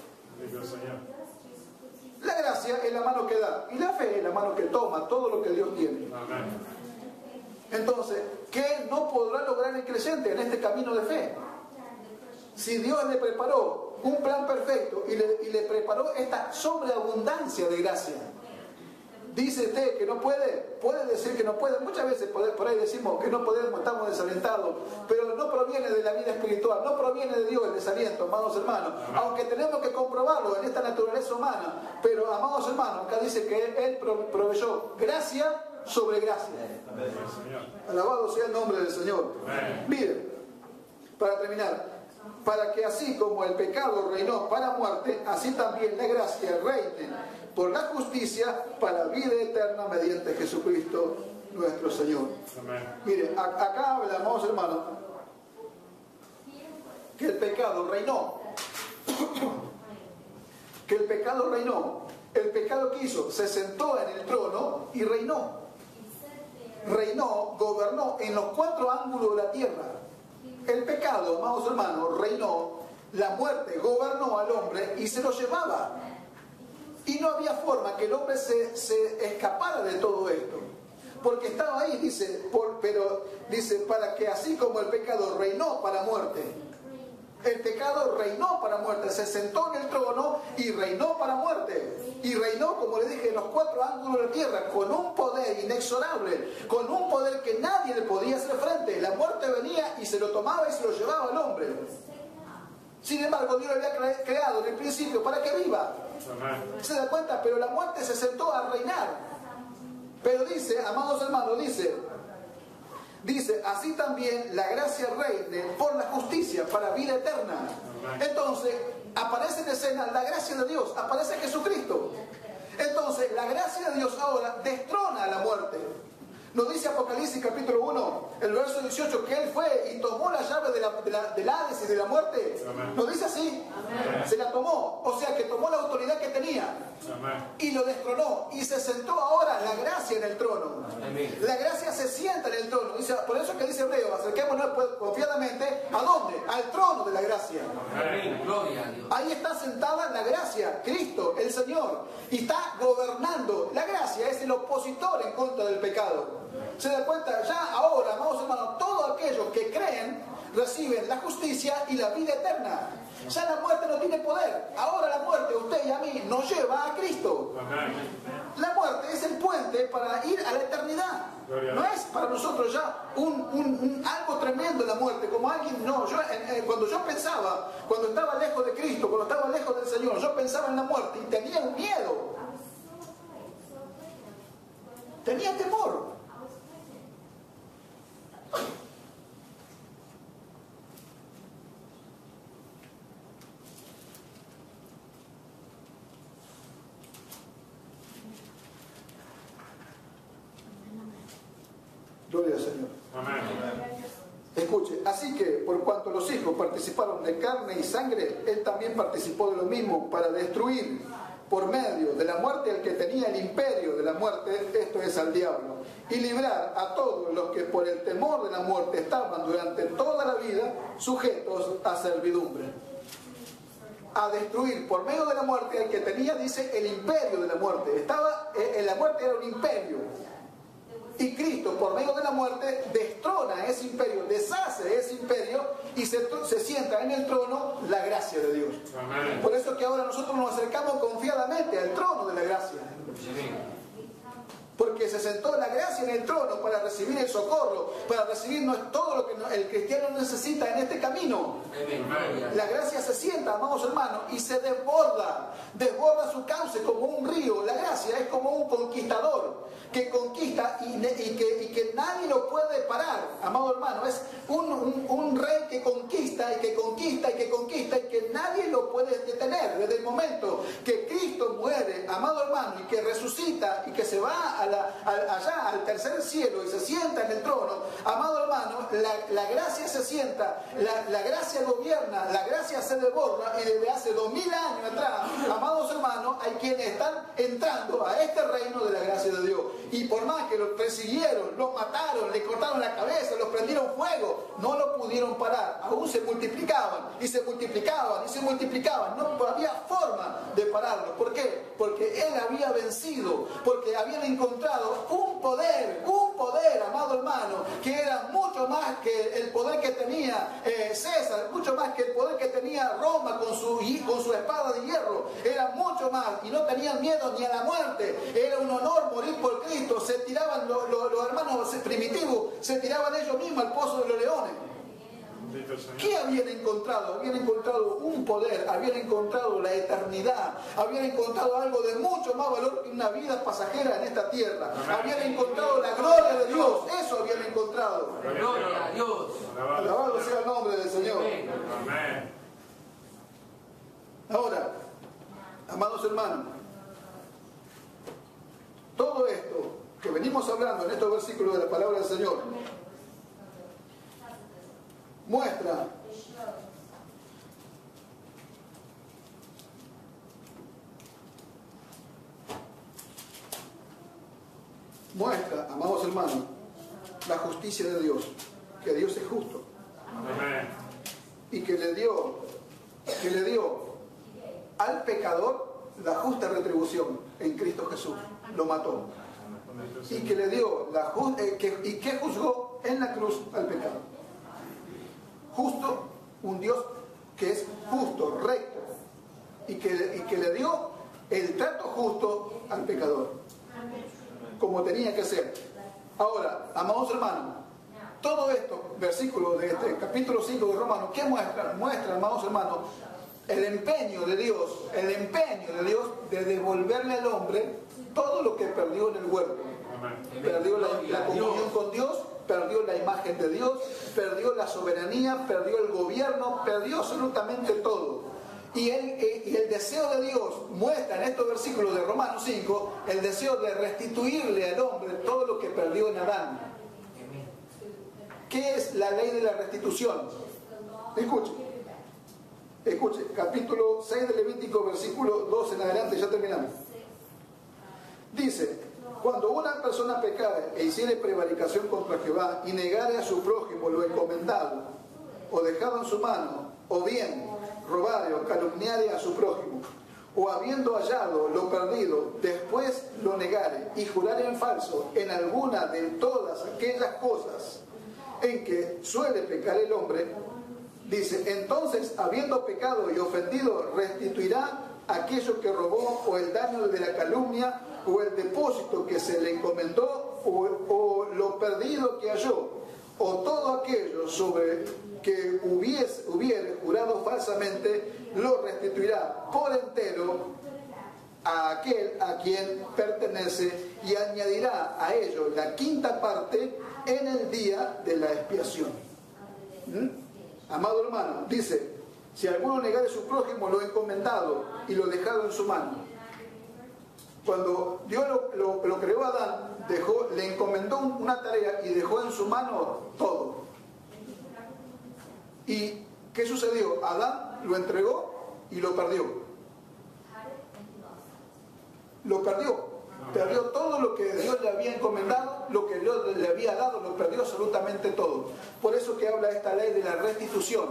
La gracia es la mano que da, y la fe es la mano que toma todo lo que Dios tiene. Entonces, ¿qué no podrá lograr el creyente en este camino de fe? Si Dios le preparó un plan perfecto y le preparó esta sobreabundancia de gracia. Dice usted que no puede decir que no puede. Muchas veces por ahí decimos que no podemos, estamos desalentados, pero no proviene de la vida espiritual, no proviene de Dios el desaliento, amados hermanos. Aunque tenemos que comprobarlo en esta naturaleza humana, pero amados hermanos, acá dice que Él proveyó gracia sobre gracia. Alabado sea el nombre del Señor. Miren, para terminar, para que así como el pecado reinó para muerte, así también la gracia reine por la justicia para vida eterna mediante Jesucristo nuestro Señor. Mire, acá habla, amados hermanos, que el pecado reinó. Que el pecado reinó. El pecado que hizo, se sentó en el trono y reinó. Reinó, gobernó en los cuatro ángulos de la tierra. El pecado, amados hermanos, reinó. La muerte gobernó al hombre y se lo llevaba. Y no había forma que el hombre se escapara de todo esto. Porque estaba ahí, pero dice, para que así como el pecado reinó para muerte. El pecado reinó para muerte, se sentó en el trono y reinó para muerte. Y reinó, como le dije, en los cuatro ángulos de la tierra, con un poder inexorable, con un poder que nadie le podía hacer frente. La muerte venía y se lo tomaba y se lo llevaba al hombre. Sin embargo, Dios lo había creado en el principio para que viva. ¿Se da cuenta? Pero la muerte se sentó a reinar. Pero dice, amados hermanos, dice, así también la gracia reine por la justicia para vida eterna. Entonces, aparece en escena la gracia de Dios, aparece Jesucristo. Entonces, la gracia de Dios ahora destrona a la muerte. Nos dice Apocalipsis capítulo 1, el verso 18, que Él fue y tomó la llave del Hades y de la muerte. Nos dice así. Se la tomó, o sea que tomó la autoridad que tenía. Y lo destronó. Y se sentó ahora la gracia en el trono. La gracia se sienta en el trono. Dice, por eso que dice Hebreo, acerquémonos confiadamente, ¿a dónde? Al trono de la gracia. Gloria a Dios. Ahí está sentada la gracia, Cristo, el Señor. Y está gobernando. La gracia es el opositor en contra del pecado. ¿Se da cuenta? Ya ahora, amados hermanos, todos aquellos que creen reciben la justicia y la vida eterna. Ya la muerte no tiene poder. Ahora la muerte, usted y a mí, nos lleva a Cristo. La muerte es el puente para ir a la eternidad. No es para nosotros ya algo tremendo la muerte, como alguien, no. Cuando yo pensaba, cuando estaba lejos de Cristo, cuando estaba lejos del Señor, yo pensaba en la muerte y tenía un miedo. Tenía temor. Gloria al Señor. Amén. Escuche, así que por cuanto los hijos participaron de carne y sangre, Él también participó de lo mismo para destruir por medio de la muerte al que tenía el imperio de la muerte, esto es al diablo, y librar a todos los que por el temor de la muerte estaban durante toda la vida sujetos a servidumbre. A destruir por medio de la muerte al que tenía, dice, el imperio de la muerte. La muerte era un imperio. Y Cristo, por medio de la muerte, destrona ese imperio, deshace ese imperio y se sienta en el trono la gracia de Dios. Amén. Por eso que ahora nosotros nos acercamos confiadamente al trono de la gracia. Porque se sentó la gracia en el trono para recibir el socorro, para recibir todo lo que el cristiano necesita en este camino. La gracia se sienta, amados hermanos, y se desborda su cauce como un río. La gracia es como un conquistador que conquista y que nadie lo puede parar, amado hermano. Es un rey que conquista y que conquista y que conquista y que nadie lo puede detener. Desde el momento que Cristo muere, amado hermano, y que resucita y que se va allá al tercer cielo y se sienta en el trono, amado hermano, la gracia se sienta, la gracia gobierna, la gracia se desborda, y desde hace 2000 años atrás, amados hermanos, hay quienes están entrando a este reino de la gracia de Dios. Y por más que los persiguieron, los mataron, le cortaron la cabeza, los prendieron fuego, no lo pudieron parar. Aún se multiplicaban y se multiplicaban y se multiplicaban. No había forma de pararlo. ¿Por qué? Porque él había vencido, porque habían encontrado un poder, amado hermano, que era mucho más que el poder que tenía César, mucho más que el poder que tenía Roma con su espada de hierro. Era mucho más, y no tenían miedo ni a la muerte. Era un honor morir por Cristo. Se tiraban los hermanos primitivos, se tiraban ellos mismos al pozo de los leones. ¿Qué habían encontrado? Habían encontrado un poder, habían encontrado la eternidad, habían encontrado algo de mucho más valor que una vida pasajera en esta tierra. Habían encontrado la gloria de Dios, eso habían encontrado. Gloria a Dios. Alabado sea el nombre del Señor. Amén. Ahora, amados hermanos, todo esto que venimos hablando en estos versículos de la palabra del Señor muestra amados hermanos, la justicia de Dios, que Dios es justo. Amén. Y que le dio al pecador la justa retribución en Cristo Jesús. Lo mató. Y que le dio y que juzgó en la cruz al pecado. Justo, un Dios que es justo, recto, y que le dio el trato justo al pecador, como tenía que ser. Ahora, amados hermanos, todo esto, versículos de este capítulo 5 de Romanos, ¿qué muestra? Muestra, amados hermanos, el empeño de Dios de devolverle al hombre todo lo que perdió en el huerto. Perdió la comunión con Dios, perdió la imagen de Dios, perdió la soberanía, perdió el gobierno, perdió absolutamente todo. Y el deseo de Dios muestra en estos versículos de Romanos 5 el deseo de restituirle al hombre todo lo que perdió en Adán. ¿Qué es la ley de la restitución? Escuche, capítulo 6 de Levítico, versículo 2 en adelante, ya terminamos. Dice: cuando una persona pecare e hiciere prevaricación contra Jehová y negare a su prójimo lo encomendado o dejado en su mano, o bien robare o calumniare a su prójimo, o habiendo hallado lo perdido, después lo negare y jurare en falso en alguna de todas aquellas cosas en que suele pecar el hombre, dice, entonces, habiendo pecado y ofendido, restituirá aquello que robó, o el daño de la calumnia, o el depósito que se le encomendó, o lo perdido que halló, o todo aquello sobre que hubiere jurado falsamente, lo restituirá por entero a aquel a quien pertenece, y añadirá a ello la quinta parte en el día de la expiación. Amado hermano, dice: si alguno negare a su prójimo lo encomendado y lo dejado en su mano. Cuando Dios lo creó a Adán, le encomendó una tarea y dejó en su mano todo. ¿Y qué sucedió? Adán lo entregó y lo perdió. Lo perdió. Perdió todo lo que Dios le había encomendado, lo que Dios le había dado, lo perdió absolutamente todo. Por eso que habla esta ley de la restitución.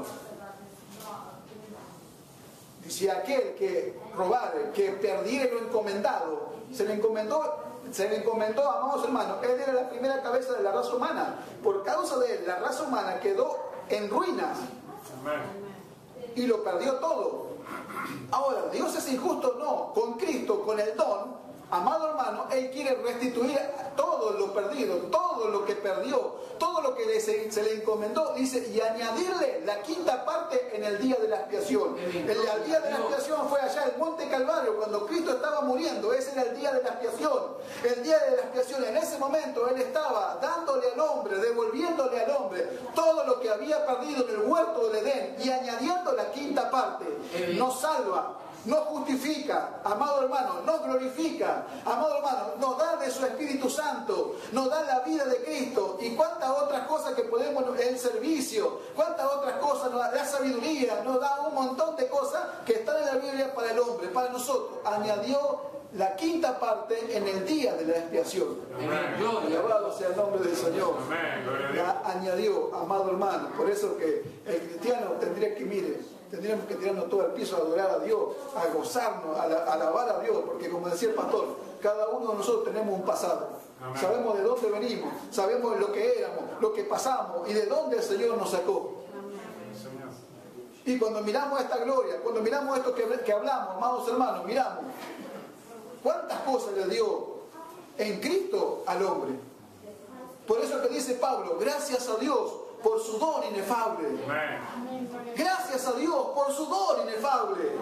Si aquel que robare, que perdiere lo encomendado, se le encomendó, amados hermanos, él era la primera cabeza de la raza humana. Por causa de él, la raza humana quedó en ruinas. Y lo perdió todo. Ahora, ¿Dios es injusto? No. Con Cristo, con el don, amado hermano, Él quiere restituir todo lo perdido, todo lo que perdió, todo lo que se le encomendó, dice, y añadirle la quinta parte en el día de la expiación. El día de la expiación fue allá en el Monte Calvario, cuando Cristo estaba muriendo. Ese era el día de la expiación. El día de la expiación, en ese momento Él estaba dándole al hombre, devolviéndole al hombre todo lo que había perdido en el huerto del Edén y añadiendo la quinta parte. Nos salva, nos justifica, amado hermano, nos glorifica, amado hermano, nos da de su Espíritu Santo, nos da la vida de Cristo y cuántas otras cosas que podemos, el servicio, cuántas otras cosas, nos da la sabiduría, nos da un montón de cosas que están en la Biblia para el hombre, para nosotros. Añadió la quinta parte en el día de la expiación. Alabado sea el nombre del Señor. La añadió, amado hermano. Por eso que el cristiano tendría que, tendríamos que tirarnos todo al piso a adorar a Dios, a gozarnos, a alabar a Dios, porque como decía el pastor, cada uno de nosotros tenemos un pasado. Amén. Sabemos de dónde venimos, sabemos lo que éramos, lo que pasamos y de dónde el Señor nos sacó. Y cuando miramos esta gloria, cuando miramos esto que hablamos, amados hermanos, miramos cuántas cosas le dio en Cristo al hombre. Por eso que dice Pablo, gracias a Dios por su don inefable. Gracias a Dios por su don inefable.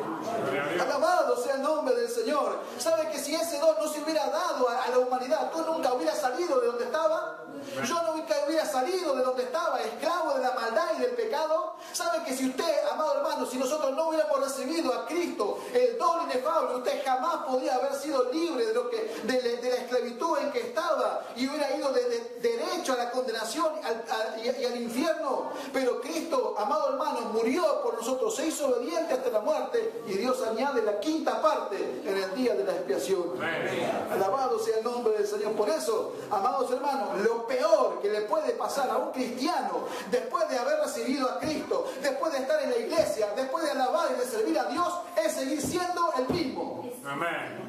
Alabado sea el nombre del Señor. ¿Sabe que si ese don no se hubiera dado a la humanidad, tú nunca hubieras salido de donde estaba? Yo nunca hubiera salido de donde estaba, esclavo de la maldad y del pecado. ¿Sabe que si usted, amado hermano, si nosotros no hubiéramos recibido a Cristo, el don inefable, usted jamás podía haber sido libre de la esclavitud en que estaba y hubiera ido derecho a la condenación y al infierno? Pero Cristo, amado hermano, murió por nosotros, se hizo obediente hasta la muerte y Dios añade la quinta parte en el día de la expiación. Alabado sea el nombre del Señor. Por eso, amados hermanos, lo peor que le puede pasar a un cristiano después de haber recibido a Cristo, después de estar en la iglesia, después de alabar y de servir a Dios, es seguir siendo el mismo. Amén.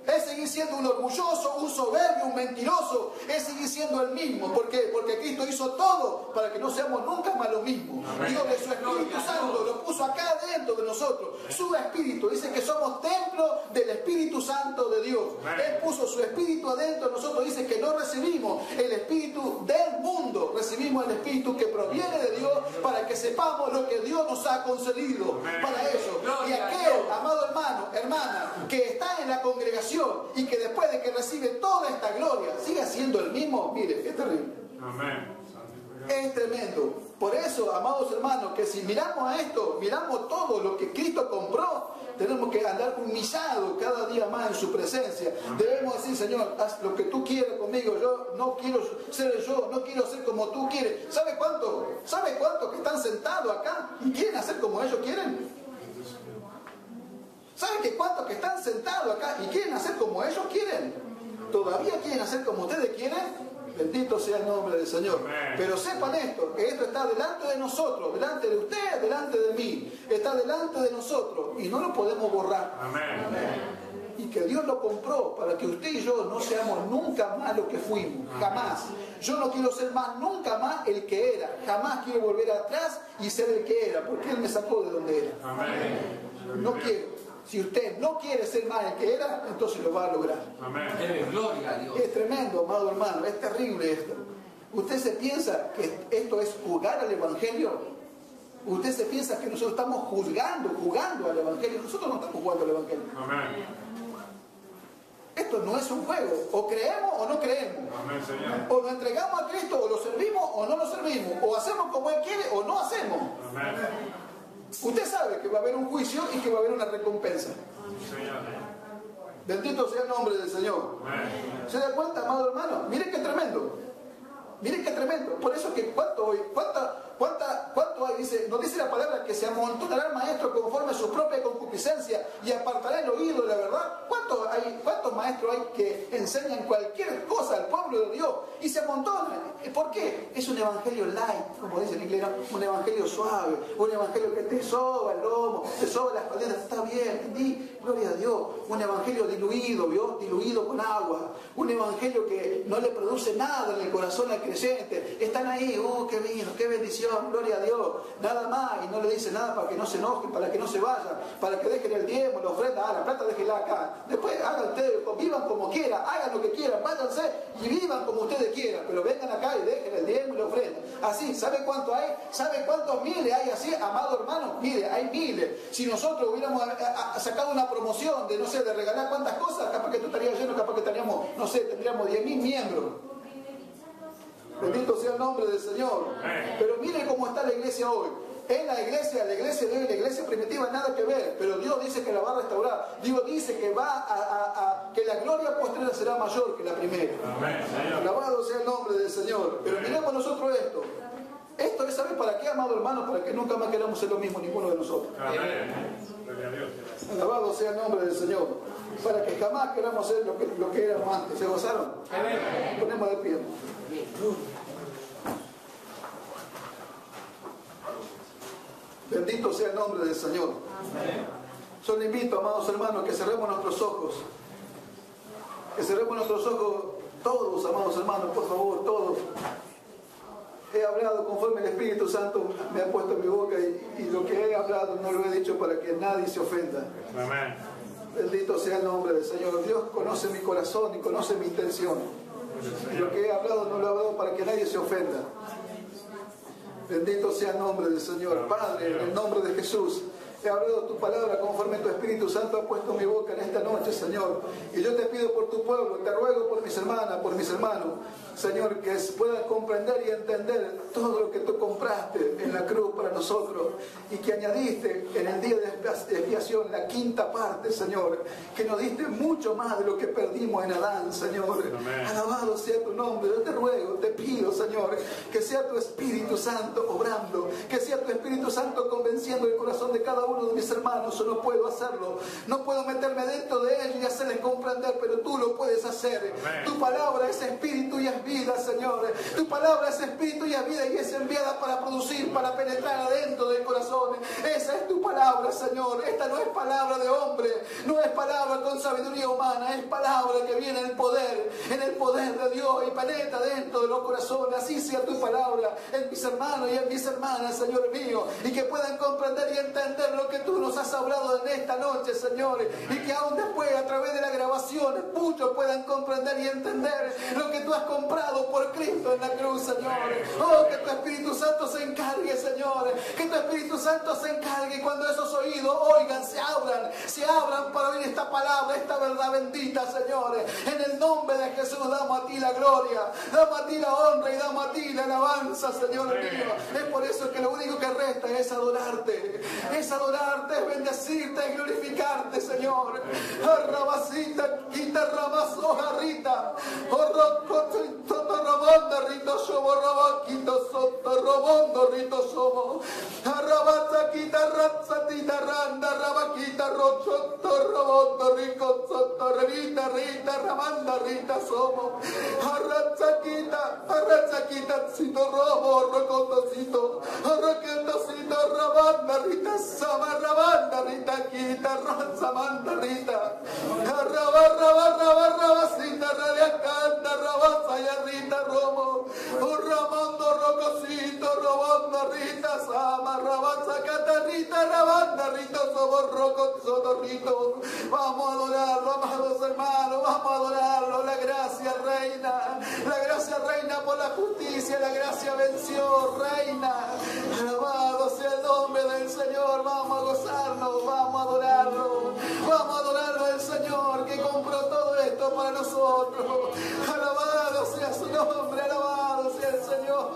Es seguir siendo un orgulloso, un soberbio, un mentiroso. Es seguir siendo el mismo. ¿Por qué? Porque Cristo hizo todo para que no seamos nunca más lo mismo. Dios de su Espíritu Santo lo puso acá dentro de nosotros. Su Espíritu. Dice que somos templo del Espíritu Santo de Dios. Él puso su Espíritu adentro de nosotros. Dice que no recibimos el Espíritu del mundo. Recibimos el Espíritu que proviene de Dios para que sepamos lo que Dios nos ha concedido. Para eso. Y aquel, amado hermano, hermana, que está en la congregación y que después de que recibe toda esta gloria siga siendo el mismo, mire, es terrible. Amén. Es tremendo. Por eso, amados hermanos, que si miramos a esto, miramos todo lo que Cristo compró, tenemos que andar humillados cada día más en su presencia. Debemos decir, Señor, haz lo que tú quieres conmigo. Yo no quiero ser yo, no quiero ser como tú quieres. ¿Sabe cuánto? ¿Sabe cuántos que están sentados acá y quieren hacer como ellos quieren? ¿Saben que cuántos que están sentados acá y quieren hacer como ellos quieren? ¿Todavía quieren hacer como ustedes quieren? Bendito sea el nombre del Señor. Amén. Pero sepan esto, que esto está delante de nosotros, delante de ustedes, delante de mí. Está delante de nosotros y no lo podemos borrar. Amén. Amén. Y que Dios lo compró para que usted y yo no seamos nunca más lo que fuimos. Jamás. Yo no quiero ser más, nunca más el que era. Jamás quiero volver atrás y ser el que era, porque Él me sacó de donde era. Amén. No quiero. Si usted no quiere ser más el que era, entonces lo va a lograr. Amén. Gloria a Dios. Es tremendo, amado hermano, es terrible esto. ¿Usted se piensa que esto es jugar al Evangelio? ¿Usted se piensa que nosotros estamos jugando al Evangelio? Nosotros no estamos jugando al Evangelio. Amén. Esto no es un juego. O creemos o no creemos. Amén, Señor. O lo entregamos a Cristo, o lo servimos o no lo servimos. O hacemos como Él quiere o no hacemos. Amén. Usted sabe que va a haber un juicio y que va a haber una recompensa. Bendito sea el nombre del Señor. ¿Se da cuenta, amado hermano? Mire qué tremendo. Mire qué tremendo. Por eso que cuánto hay, nos dice la palabra que se amontonará el maestro conforme a su propia concupiscencia y apartará el oído de la verdad. ¿Cuántos maestros hay que enseñan cualquier cosa al pueblo de Dios y se amontonan? ¿Por qué? Es un evangelio light, como dice en inglés, un evangelio suave, un evangelio que te soba el lomo, te soba las espalda. Está bien, gloria a Dios. Un evangelio diluido, ¿vio? Diluido con agua. Un evangelio que no le produce nada en el corazón al creyente. Están ahí, qué vino, qué bendición, gloria a Dios. Nada más, y no le dice nada para que no se enojen, para que no se vayan, para que dejen el diezmo, la ofrenda, la plata déjenla acá. Después haga usted como vivan como quieran, hagan lo que quieran, váyanse y vivan como ustedes quieran, pero vengan acá y dejen el diezmo y la ofrenda. Así, ¿sabe cuánto hay? ¿Sabe cuántos miles hay así, amado hermano? Mire, hay miles. Si nosotros hubiéramos sacado una promoción de, no sé, de regalar cuántas cosas, capaz que esto estaría lleno, capaz que estaríamos, no sé, tendríamos 10.000 miembros. Bendito sea el nombre del Señor. Pero mire cómo está la iglesia hoy. En la iglesia de hoy, la iglesia primitiva, nada que ver, pero Dios dice que la va a restaurar. Dios dice que que la gloria postrera será mayor que la primera. Alabado sea el nombre del Señor. Pero miremos nosotros esto. Esto es, ¿sabe para qué, amado hermano? Para que nunca más queramos ser lo mismo ninguno de nosotros. Alabado sea el nombre del Señor. Para que jamás queramos ser lo que éramos antes. ¿Se gozaron? Ponemos de pie. Bendito sea el nombre del Señor. Yo le invito, amados hermanos, que cerremos nuestros ojos. Que cerremos nuestros ojos todos, amados hermanos, por favor, todos. He hablado conforme el Espíritu Santo me ha puesto en mi boca y lo que he hablado no lo he dicho para que nadie se ofenda. Amén. Bendito sea el nombre del Señor. Dios conoce mi corazón y conoce mi intención. Y lo que he hablado no lo he hablado para que nadie se ofenda. Bendito sea el nombre del Señor. Padre, en el nombre de Jesús, he hablado tu palabra conforme tu Espíritu Santo ha puesto en mi boca en esta noche, Señor. Y yo te pido por tu pueblo, te ruego por mis hermanas, por mis hermanos, Señor, que puedan comprender y entender todo lo que tú compraste en la cruz para nosotros y que añadiste en el día de expiación la quinta parte, Señor, que nos diste mucho más de lo que perdimos en Adán, Señor. Amén. Alabado sea tu nombre. Yo te ruego, te pido, Señor, que sea tu Espíritu Santo obrando, que sea tu Espíritu Santo convenciendo el corazón de cada uno de mis hermanos. Yo no puedo hacerlo, no puedo meterme dentro de ellos y hacerles comprender, pero tú lo puedes hacer. Amén. Tu palabra es espíritu y es vida, Señor. Tu palabra es espíritu y es vida y es enviada para producir, para penetrar adentro del corazón. Esa es tu palabra, Señor. Esta no es palabra de hombre, no es palabra con sabiduría humana, es palabra que viene en el poder de Dios y penetra dentro de los corazones. Así sea tu palabra en mis hermanos y en mis hermanas, Señor mío, y que puedan comprender y entender lo que tú nos has hablado en esta noche, Señor, y que aún después a través de la grabación muchos puedan comprender y entender lo que tú has comprado por Cristo en la cruz, Señor. Oh, que tu Espíritu Santo se encargue, Señor, que tu Espíritu Santo se encargue cuando esos oídos oigan, se abran para oír esta palabra, esta verdad bendita, Señor. En el nombre de Jesús damos a ti la gloria, damos a ti la honra y damos a ti la alabanza, Señor mío. Es por eso que lo único que resta es adorarte, es bendecirte, es glorificarte, Señor. Arrabacita, quita ramazojarrita, Rabanda rito somo, rabaquito soto, robondo rito somo. Arrabaza quita razzatita randa, rabaquita rochoto, robondo rico soto, revita rita, ramanda rita somo. Arrazaquita, cito robo, rocotocito, arraquetocito, rabanda rita sama, rabanda rita quita, razamanda rita. Rabacita, radiacanta, rabazaya rita romo, ramando rococito, robando rita sama, rabaza catarrita, rabanda rito, somos roco, sotorrito. Vamos a adorarlo, amados hermanos, vamos a adorarlo. La gracia reina por la justicia, la gracia venció, reina. Alabado sea el nombre del Señor. Vamos a gozarnos, vamos a adorarlo el Señor que compró todo esto para nosotros. Alabado sea su nombre, alabado sea el Señor,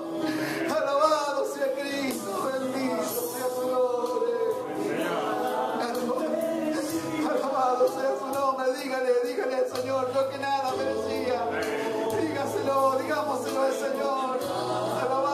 alabado sea Cristo, bendito sea su nombre, alabado sea su nombre. Dígale al Señor, yo que nada merecía, dígaselo, digámoselo al Señor, alabado